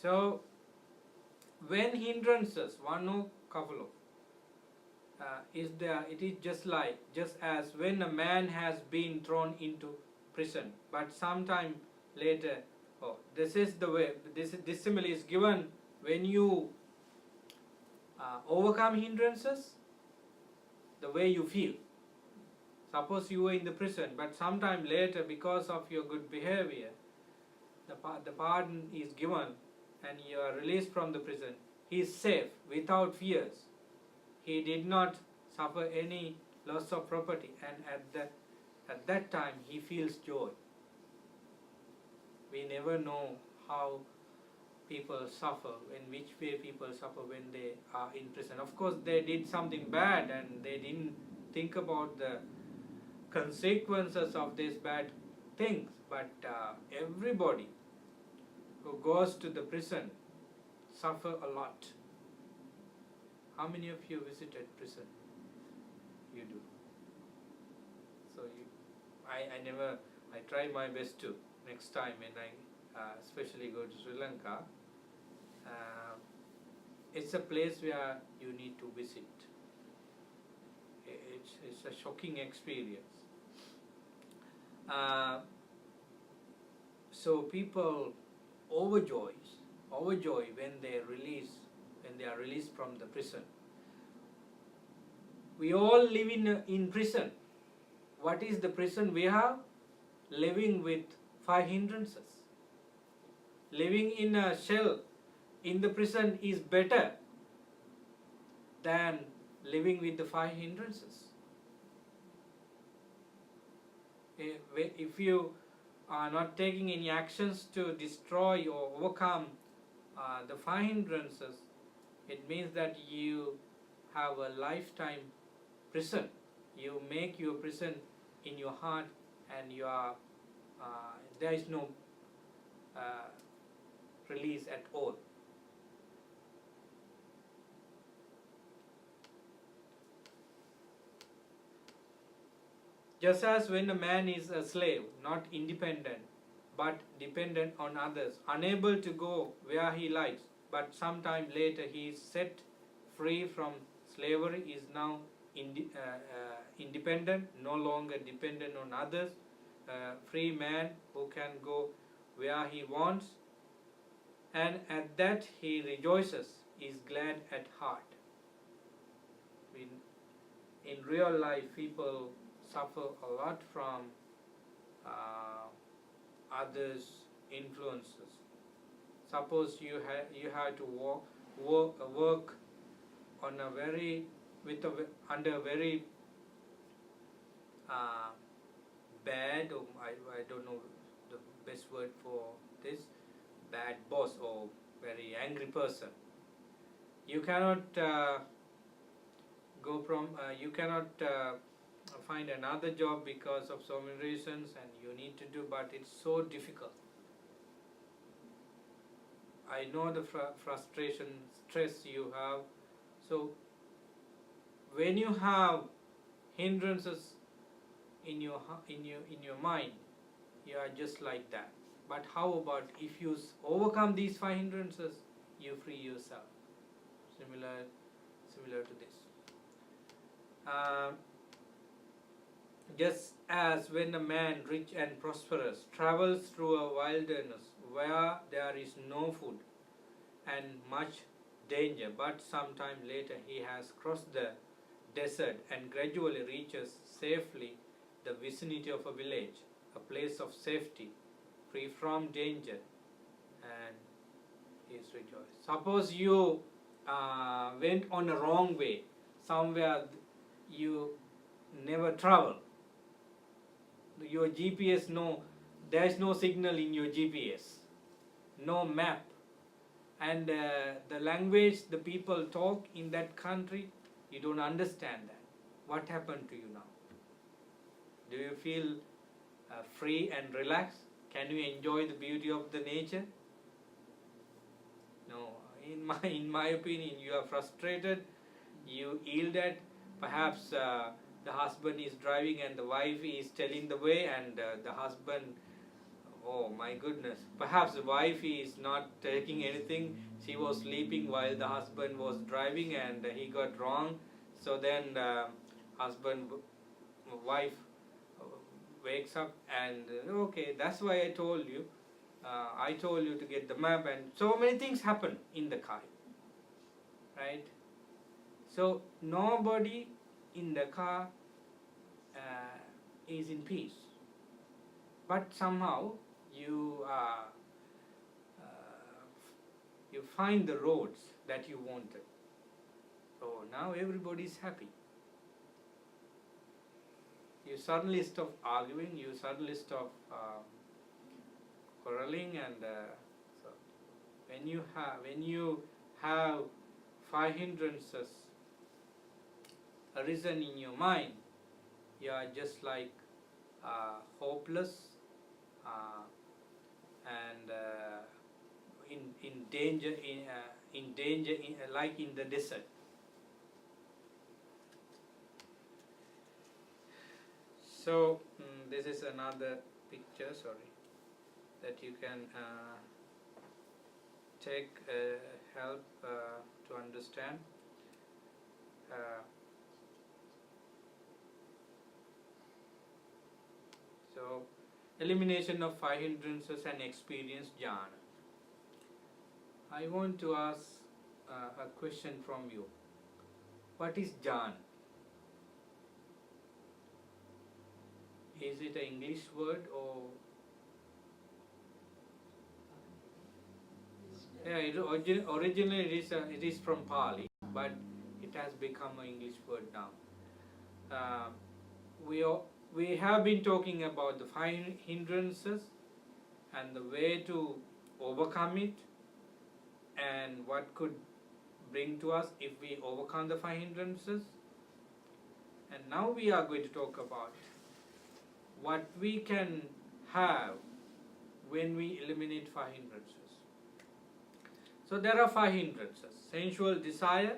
So, when hindrances, one or couple of, is there, it is just as when a man has been thrown into prison, but sometime later, this is the way, this simile is given when you overcome hindrances, the way you feel. Suppose you were in the prison, but sometime later, because of your good behavior, the pardon is given and you are released from the prison. He is safe, without fears. He did not suffer any loss of property, and at that time he feels joy. We never know how people suffer, in which way people suffer when they are in prison. Of course, they did something bad and they didn't think about the consequences of these bad things. But everybody who goes to the prison suffer a lot. How many of you visited prison? You do. So I try my best to. Next time when I especially go to Sri Lanka, it's a place where you need to visit. It's a shocking experience. So people overjoy when they are released from the prison. We all live in prison. What is the prison we have? Living with 5 hindrances. Living in a shell in the prison is better than living with the 5 hindrances. If you are not taking any actions to destroy or overcome the 5 hindrances, it means that you have a lifetime prison. You make your prison in your heart, and you are there is no release at all. Just as when a man is a slave, not independent, but dependent on others, unable to go where he likes, but sometime later he is set free from slavery, is now independent, no longer dependent on others, free man who can go where he wants, and at that he rejoices, is glad at heart. In real life, people suffer a lot from others' influences. Suppose you have to work on a very under very bad, or I don't know the best word for this, bad boss or very angry person. You cannot you cannot find another job because of so many reasons, and you need to do, but it's so difficult. I know the frustration, stress you have. So when you have hindrances in your mind, you are just like that. But how about if you overcome these 5 hindrances, you free yourself? Similar to this. Just as when a man rich and prosperous travels through a wilderness where there is no food, and much danger, but sometime later he has crossed the desert and gradually reaches safely the vicinity of a village, a place of safety, free from danger, and he is rejoiced. Suppose you went on a wrong way, somewhere you never travel. Your GPS, there is no signal in your GPS, no map, and the language the people talk in that country, you don't understand that. What happened to you now? Do you feel free and relaxed? Can you enjoy the beauty of the nature? No. In my opinion, you are frustrated, you yielded. Perhaps the husband is driving and the wife is telling the way, and the husband, oh my goodness, perhaps the wife is not taking anything, she was sleeping while the husband was driving and he got wrong. So then wife wakes up and okay, that's why I told you to get the map, and so many things happen in the car, right? So nobody in the car is in peace, but somehow you find the roads that you wanted. So now everybody is happy. You suddenly stop arguing, you suddenly stop quarreling, and so when you have 5 hindrances arisen in your mind, you are just like hopeless and in danger, like in the desert. So this is another picture, sorry, that you can take help to understand. So elimination of 5 hindrances and experience jhana. I want to ask a question from you. What is jhana? Is it an English word or? Yeah, originally it is from Pali, but it has become an English word now. We have been talking about the 5 hindrances and the way to overcome it, and what could bring to us if we overcome the 5 hindrances. And now we are going to talk about what we can have when we eliminate 5 hindrances. So there are 5 hindrances. Sensual desire,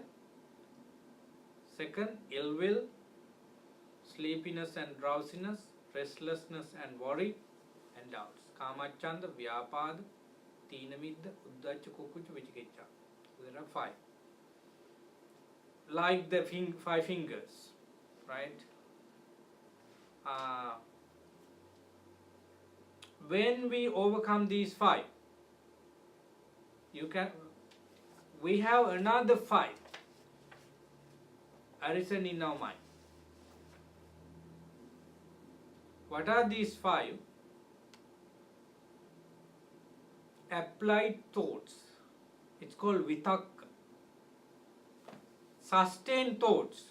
second, ill will, sleepiness and drowsiness, restlessness and worry, and doubts. Kamachanda, Vyapada, Teenamidda, Uddacha, Kukucha, Vichikiccha. There are 5. Like the 5 fingers, right? When we overcome these 5, we have another 5 arisen in our mind. What are these 5? Applied thoughts. It's called vitakka. Sustained thoughts,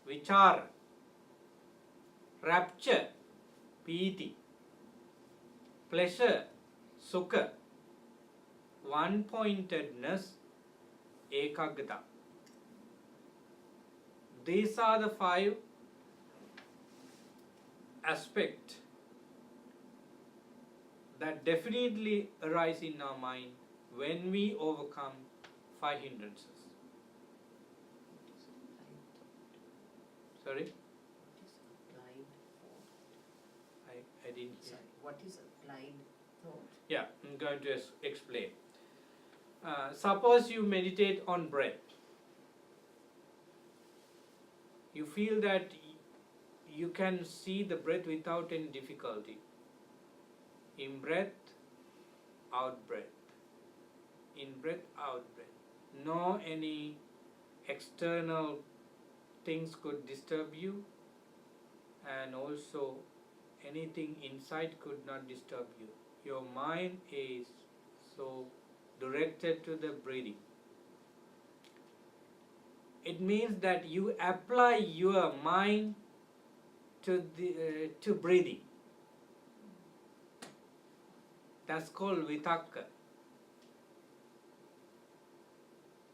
vichara. Rapture, piti. Pleasure, sukha. One-pointedness, ekaggata. These are the 5 aspects that definitely arise in our mind when we overcome 5 hindrances. Sorry? I didn't hear. Sorry, what is applied thought? Yeah, I'm going to explain. Suppose you meditate on breath. You feel that you can see the breath without any difficulty. In breath, out breath. In breath, out breath. no any external things could disturb you, and also anything inside could not disturb you. Your mind is so directed to the breathing. It means that you apply your mind to breathing. That's called vitakka.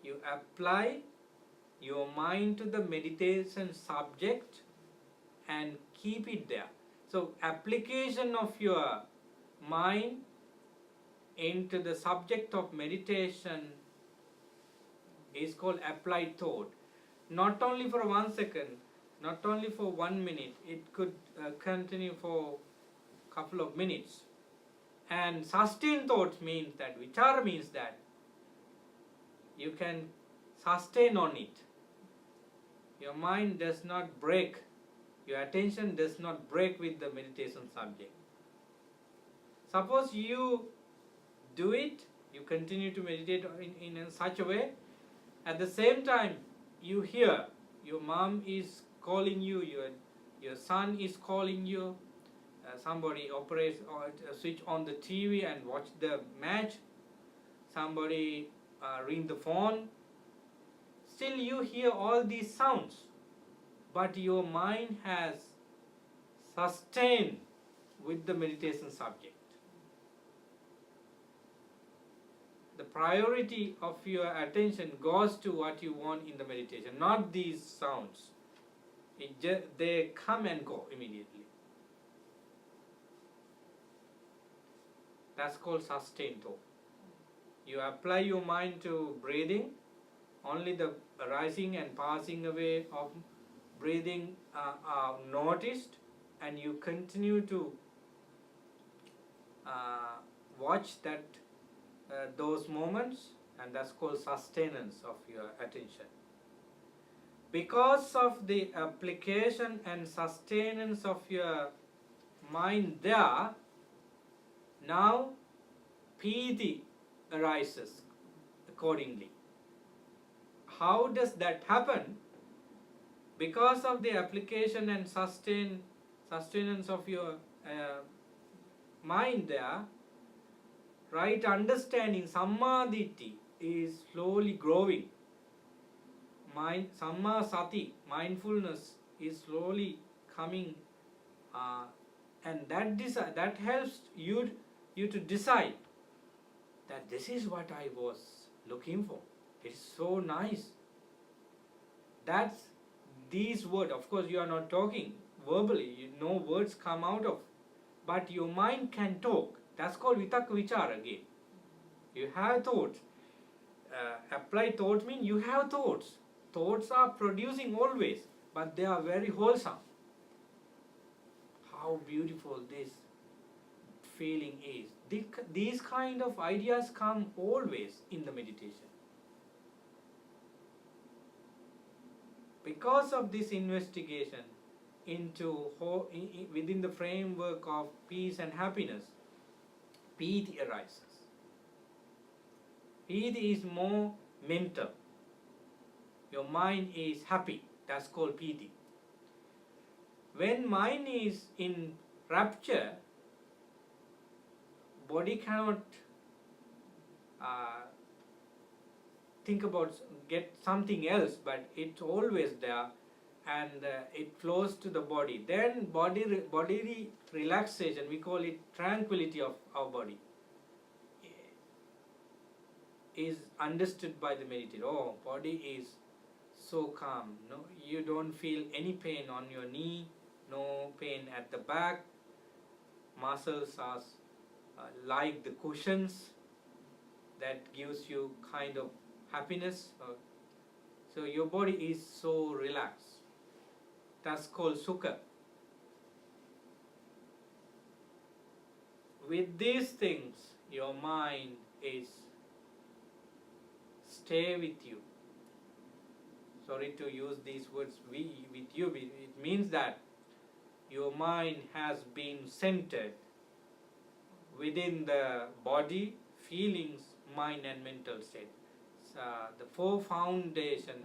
You apply your mind to the meditation subject and keep it there. So application of your mind into the subject of meditation is called applied thought. Not only for 1 second, not only for 1 minute, it could continue for a couple of minutes. And sustained thought means that, vichara means that you can sustain on it. Your mind does not break, your attention does not break with the meditation subject. Suppose you do it, you continue to meditate in such a way, at the same time you hear your mom is calling you, your son is calling you, somebody operates or switch on the TV and watch the match, somebody ring the phone, still you hear all these sounds, but your mind has sustained with the meditation subject. The priority of your attention goes to what you want in the meditation, not these sounds. They come and go immediately. That's called sustained thought. You apply your mind to breathing, only the rising and passing away of breathing are noticed, and you continue to watch that those moments, and that's called sustenance of your attention. Because of the application and sustenance of your mind there, now piti arises accordingly. How does that happen? Because of the application and sustenance of your mind there, right understanding, sammaditi, is slowly growing. Samma sati, mindfulness, is slowly coming, and that helps you to decide that this is what I was looking for. It's so nice. That's these words. Of course, you are not talking verbally. No words come out of, but your mind can talk. That's called vitakka vichara again. You have thoughts. Applied thoughts mean you have thoughts. Thoughts are producing always, but they are very wholesome. How beautiful this feeling is. These kind of ideas come always in the meditation. Because of this investigation into within the framework of peace and happiness, piti arises. Piti is more mental. Your mind is happy. That's called piti. When mind is in rapture, body cannot think about get something else, but it's always there, and it flows to the body. Then bodily relaxation, we call it tranquility of our body, is understood by the meditator. Oh, body is so calm. No, you don't feel any pain on your knee, no pain at the back. Muscles are like the cushions that gives you kind of happiness. So your body is so relaxed. That's called sukha. With these things, your mind is stay with you. Sorry to use these words, with you. It means that your mind has been centered within the body, feelings, mind and mental state. the four foundation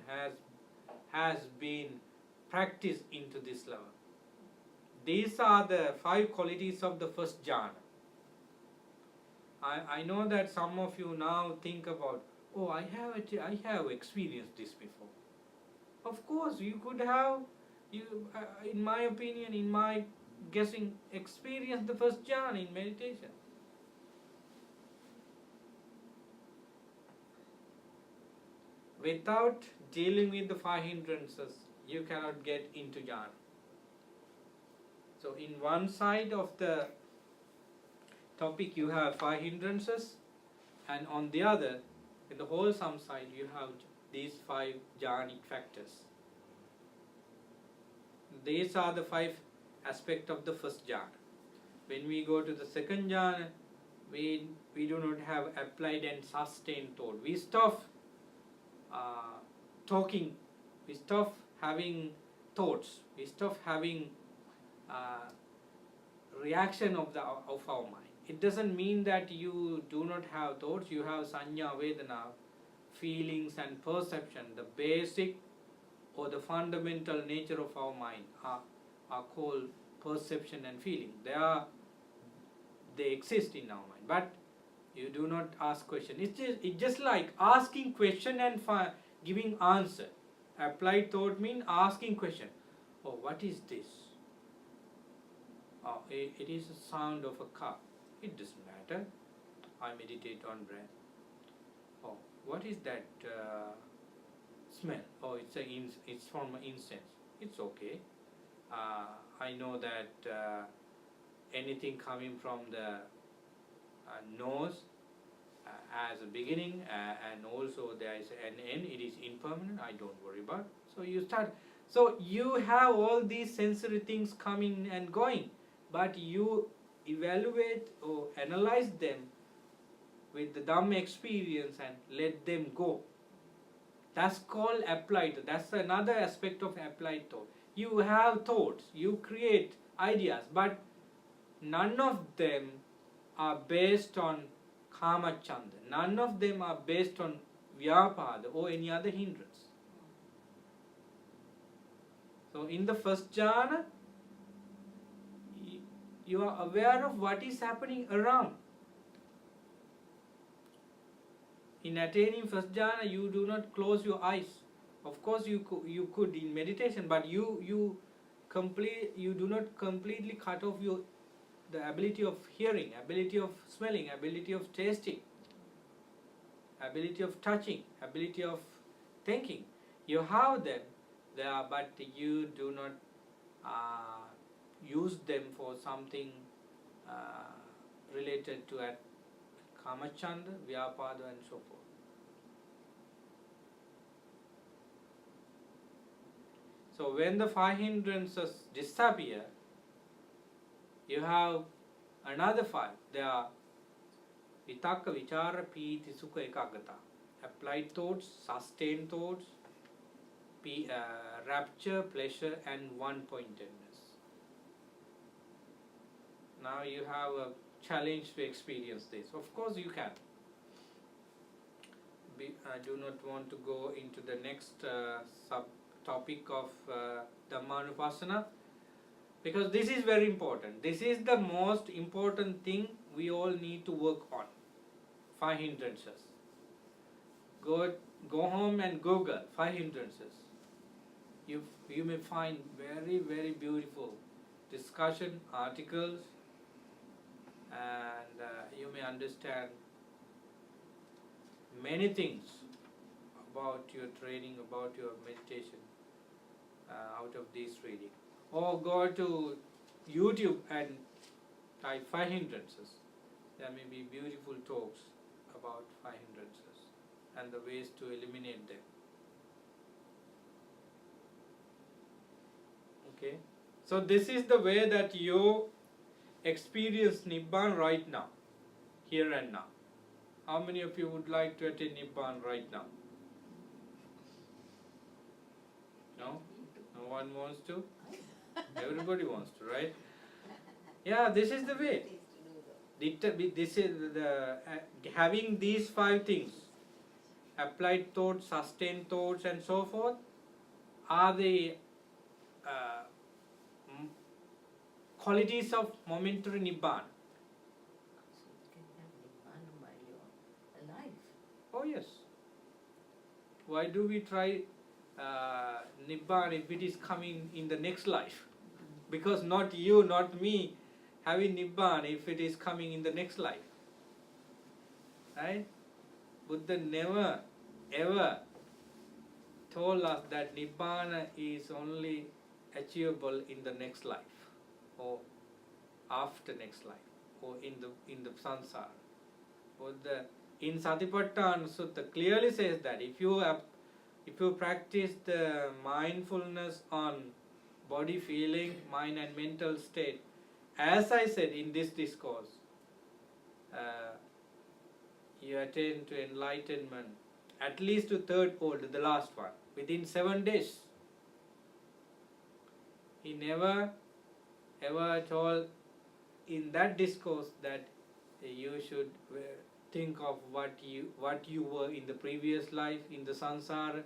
has been practiced into this level. These are the 5 qualities of the first jhana. I know that some of you now think about, oh, I have experienced this before. Of course, you could have, in my opinion, in my guessing, experienced the first jhana in meditation. Without dealing with the 5 hindrances, you cannot get into jhana. So in one side of the topic you have 5 hindrances, and on the other, in the wholesome side, you have these 5 jhanic factors. These are the 5 aspects of the first jhana. When we go to the second jhana, we do not have applied and sustained thought. We stop talking, we stop having thoughts, we stop having reaction of our mind. It doesn't mean that you do not have thoughts. You have sanya, vedana, feelings and perception. The basic or the fundamental nature of our mind are called perception and feeling. They exist in our mind, but you do not ask question. It's just like asking question and giving answer. Applied thought means asking question. Oh, what is this? Oh, it is a sound of a car. It doesn't matter. I meditate on breath. Oh, what is that smell? Oh, it's from incense. It's okay. I know that anything coming from the nose as a beginning, and also there is an end. It is impermanent. I don't worry about. So you start. So you have all these sensory things coming and going, but you evaluate or analyze them with the Dhamma experience and let them go. That's called applied. That's another aspect of applied thought. You have thoughts, you create ideas, but none of them are based on kamachanda. None of them are based on vyapada or any other hindrance. So in the first jhana, you are aware of what is happening around. In attaining first jhana, you do not close your eyes. Of course, you could in meditation, but you do not completely cut off the ability of hearing, ability of smelling, ability of tasting, ability of touching, ability of thinking. You have them there, but you do not use them for something related to kamachanda, vyapada and so forth. So when the 5 hindrances disappear, you have another 5. They are vitakka, vichara, piti, sukha, ekaggata. Applied thoughts, sustained thoughts, rapture, pleasure and one-pointedness. Now you have a challenge to experience this. Of course you can. I do not want to go into the next subtopic of Dhammanupassana, because this is very important. This is the most important thing we all need to work on. 5 hindrances. Go home and Google 5 hindrances. You may find very, very beautiful discussion articles, and you may understand many things about your training, about your meditation out of this reading. Or go to YouTube and type 5 hindrances. There may be beautiful talks about 5 hindrances and the ways to eliminate them. Okay, so this is the way that you experience Nibbana right now, here and now. How many of you would like to attain Nibbana right now? No? No one wants to? Everybody wants to, right? Yeah, this is the way. This is the having these 5 things: applied thoughts, sustained thoughts, and so forth, are the qualities of momentary Nibbana. So you can have Nibbana while you're alive. Oh yes. Why do we try Nibbana if it is coming in the next life? Because not you, not me having Nibbana if it is coming in the next life. Right? Buddha never ever told us that Nibbana is only achievable in the next life or after next life or in the samsara. Buddha in Satipatthana Sutta clearly says that if you practice the mindfulness on body, feeling, mind and mental state, as I said in this discourse, you attain to enlightenment, at least to third order, the last one, within 7 days. He never ever told in that discourse that you should think of what you were in the previous life, in the samsara.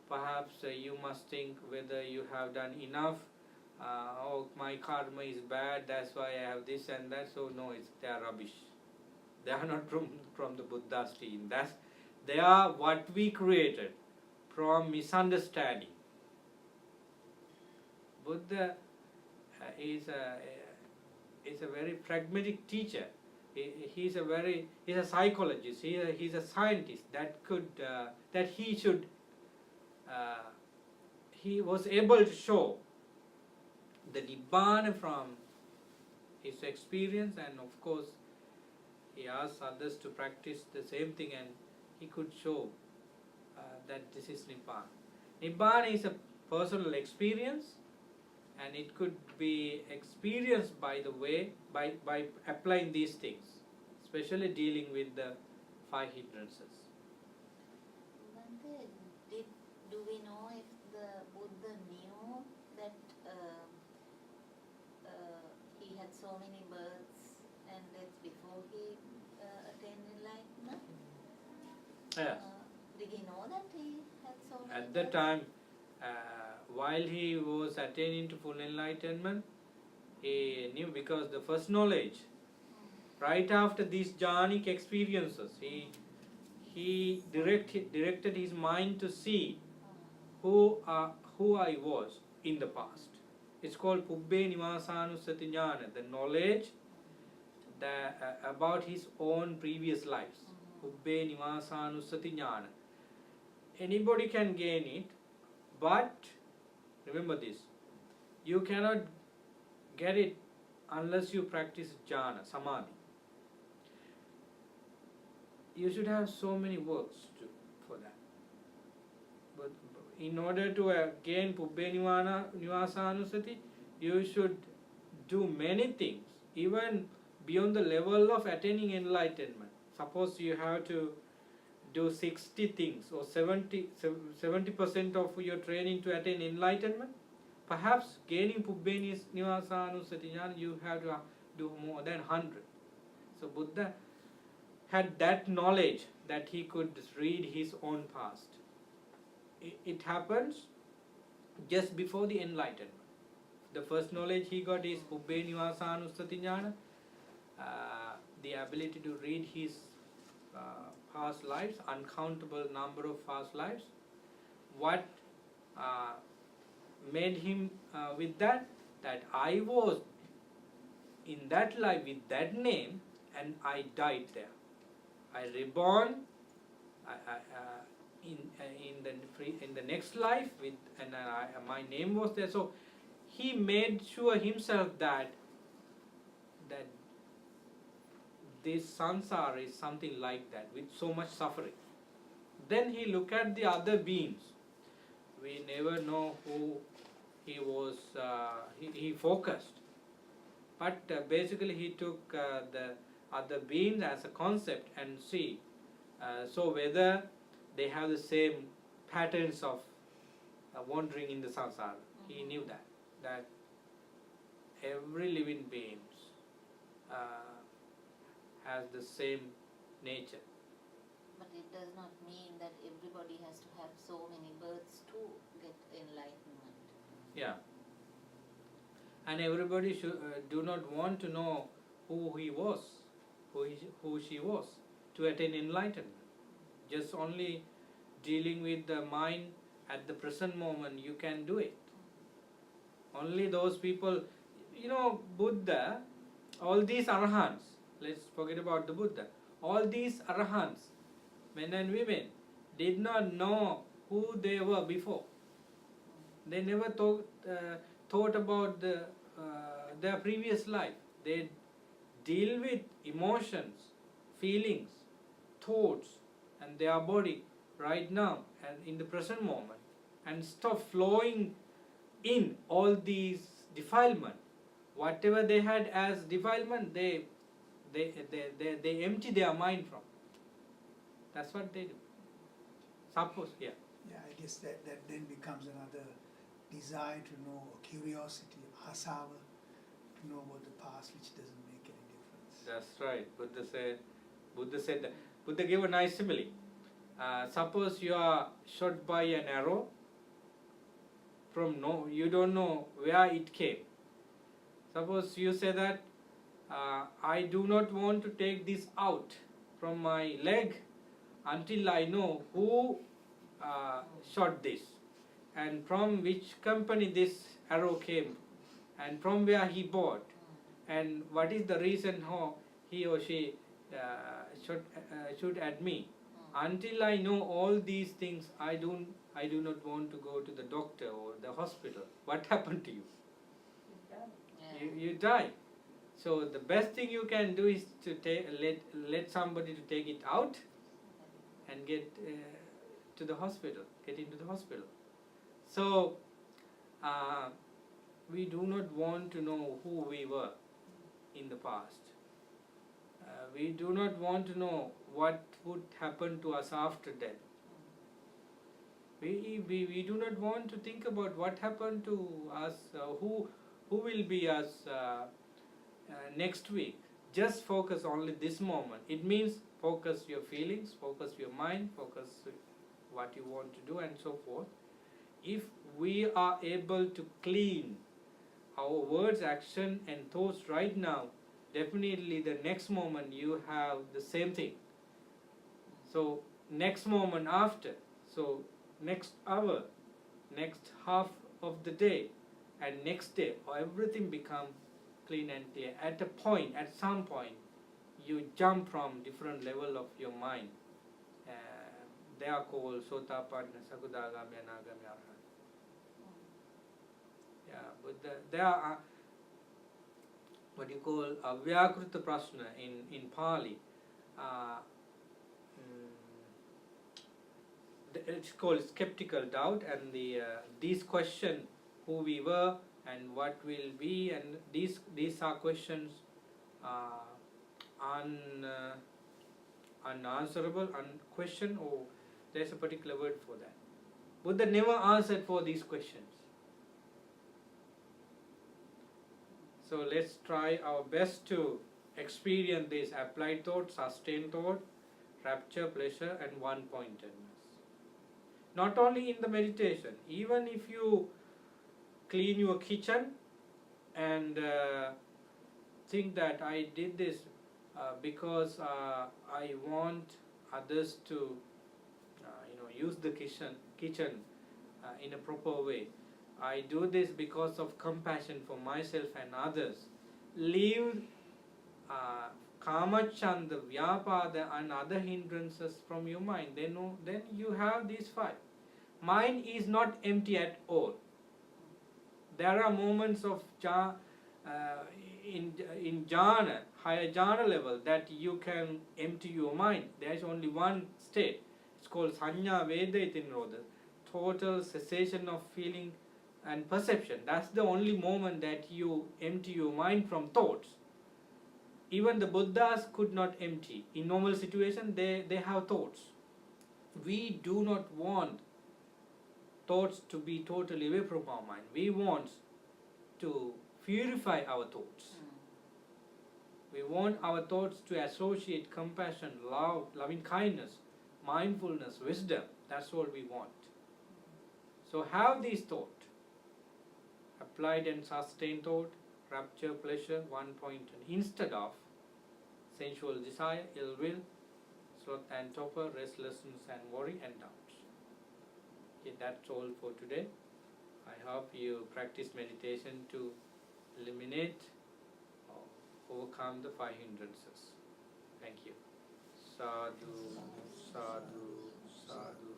Perhaps you must think whether you have done enough. Oh, my karma is bad, that's why I have this and that. So no, they are rubbish. They are not from the Buddha's teaching. They are what we created from misunderstanding. Buddha is a very pragmatic teacher. He's a psychologist. He's a scientist he was able to show the Nibbana from his experience, and of course he asked others to practice the same thing, and he could show that this is Nibbana. Nibbana is a personal experience, and it could be experienced by applying these things, especially dealing with the 5 hindrances. Bhante, do we know if the Buddha knew that he had so many births and deaths before he attained enlightenment? Yes. Did he know that he had so many At the births? time, while he was attaining to full enlightenment, he knew, because the first knowledge, right after these jhanic experiences, he directed his mind to see who I was in the past. It's called Pubbe Nivasanusati Jnana, the knowledge about his own previous lives. Pubbe Nivasanusati Jnana. Anybody can gain it, but remember this, you cannot get it unless you practice jhana, samadhi. You should have so many works for that. But in order to gain Pubbe Nivasanusati, you should do many things, even beyond the level of attaining enlightenment. Suppose you have to do 60 things or 70% of your training to attain enlightenment. Perhaps gaining Pubbe Nivasanusati Jnana, you have to do more than 100. So Buddha had that knowledge that he could read his own past. It happens just before the enlightenment. The first knowledge he got is Pubbe Nivasanusati Jnana, the ability to read his past lives, uncountable number of past lives. What made him with that I was in that life with that name and I died there. I reborn in the next life with, and my name was there. So he made sure himself that this samsara is something like that, with so much suffering. Then he looked at the other beings. We never know who he was. He focused, but basically he took the other beings as a concept and see. So whether they have the same patterns of wandering in the samsara. He knew that every living being has the same nature. But it does not mean that everybody has to have so many births to get enlightenment. Yeah. And everybody should do not want to know who he was, who she was, to attain enlightenment. Just only dealing with the mind at the present moment, you can do it. Only those people, Buddha, all these arahants, let's forget about the Buddha, all these arahants, men and women, did not know who they were before. They never thought about their previous life. They deal with emotions, feelings, thoughts, and their body right now and in the present moment, and stop flowing in all these defilement. Whatever they had as defilement, they empty their mind from. That's what they do. Suppose, yeah. Yeah, I guess that then becomes another desire to know, curiosity, asava, to know about the past, which doesn't make any difference. That's right. Buddha said that. Buddha gave a nice simile. Suppose you are shot by an arrow from you don't know where it came. Suppose you say that I do not want to take this out from my leg until I know who shot this, and from which company this arrow came, and from where he bought, and what is the reason how he or she shoot at me. Until I know all these things, I do not want to go to the doctor or the hospital. What happened to you? Yeah. You die. So the best thing you can do is to let somebody to take it out and get to the hospital, get into the hospital. So we do not want to know who we were in the past. We do not want to know what would happen to us after death. We do not want to think about what happened to us, who will be us next week. Just focus only this moment. It means focus your feelings, focus your mind, focus what you want to do, and so forth. If we are able to clean our words, action, and thoughts right now, definitely the next moment you have the same thing. So next moment after, so next hour, next half of the day, and next day, everything become clean and clear. At some point, you jump from different level of your mind. They are called Sotapanna, Sakudagami, Anagami, Arahant. Yeah, but there are what you call a Vyakruta Prashna in Pali. It's called skeptical doubt, and these questions, who we were and what will be, and these are questions unanswerable, unquestioned, or there's a particular word for that. Buddha never answered for these questions. So let's try our best to experience this applied thought, sustained thought, rapture, pleasure, and one-pointedness. Not only in the meditation, even if you clean your kitchen and think that I did this because I want others to use the kitchen in a proper way. I do this because of compassion for myself and others. Leave Kamachanda, Vyapada, and other hindrances from your mind. Then you have these five. Mind is not empty at all. There are moments of in jhana, higher jhana level, that you can empty your mind. There is only one state. It's called Sanya Vedayati Nirodha, total cessation of feeling and perception. That's the only moment that you empty your mind from thoughts. Even the Buddhas could not empty. In normal situation, they have thoughts. We do not want thoughts to be totally away from our mind. We want to purify our thoughts. We want our thoughts to associate compassion, love, loving kindness mindfulness, wisdom. That's what we want. So have these thought. Applied and sustained thought, rapture, pleasure, one point, instead of sensual desire, ill will, sloth and torpor, restlessness and worry and doubts. Okay, that's all for today. I hope you practice meditation to eliminate or overcome the 5 hindrances. Thank you. Sadhu, sadhu, sadhu.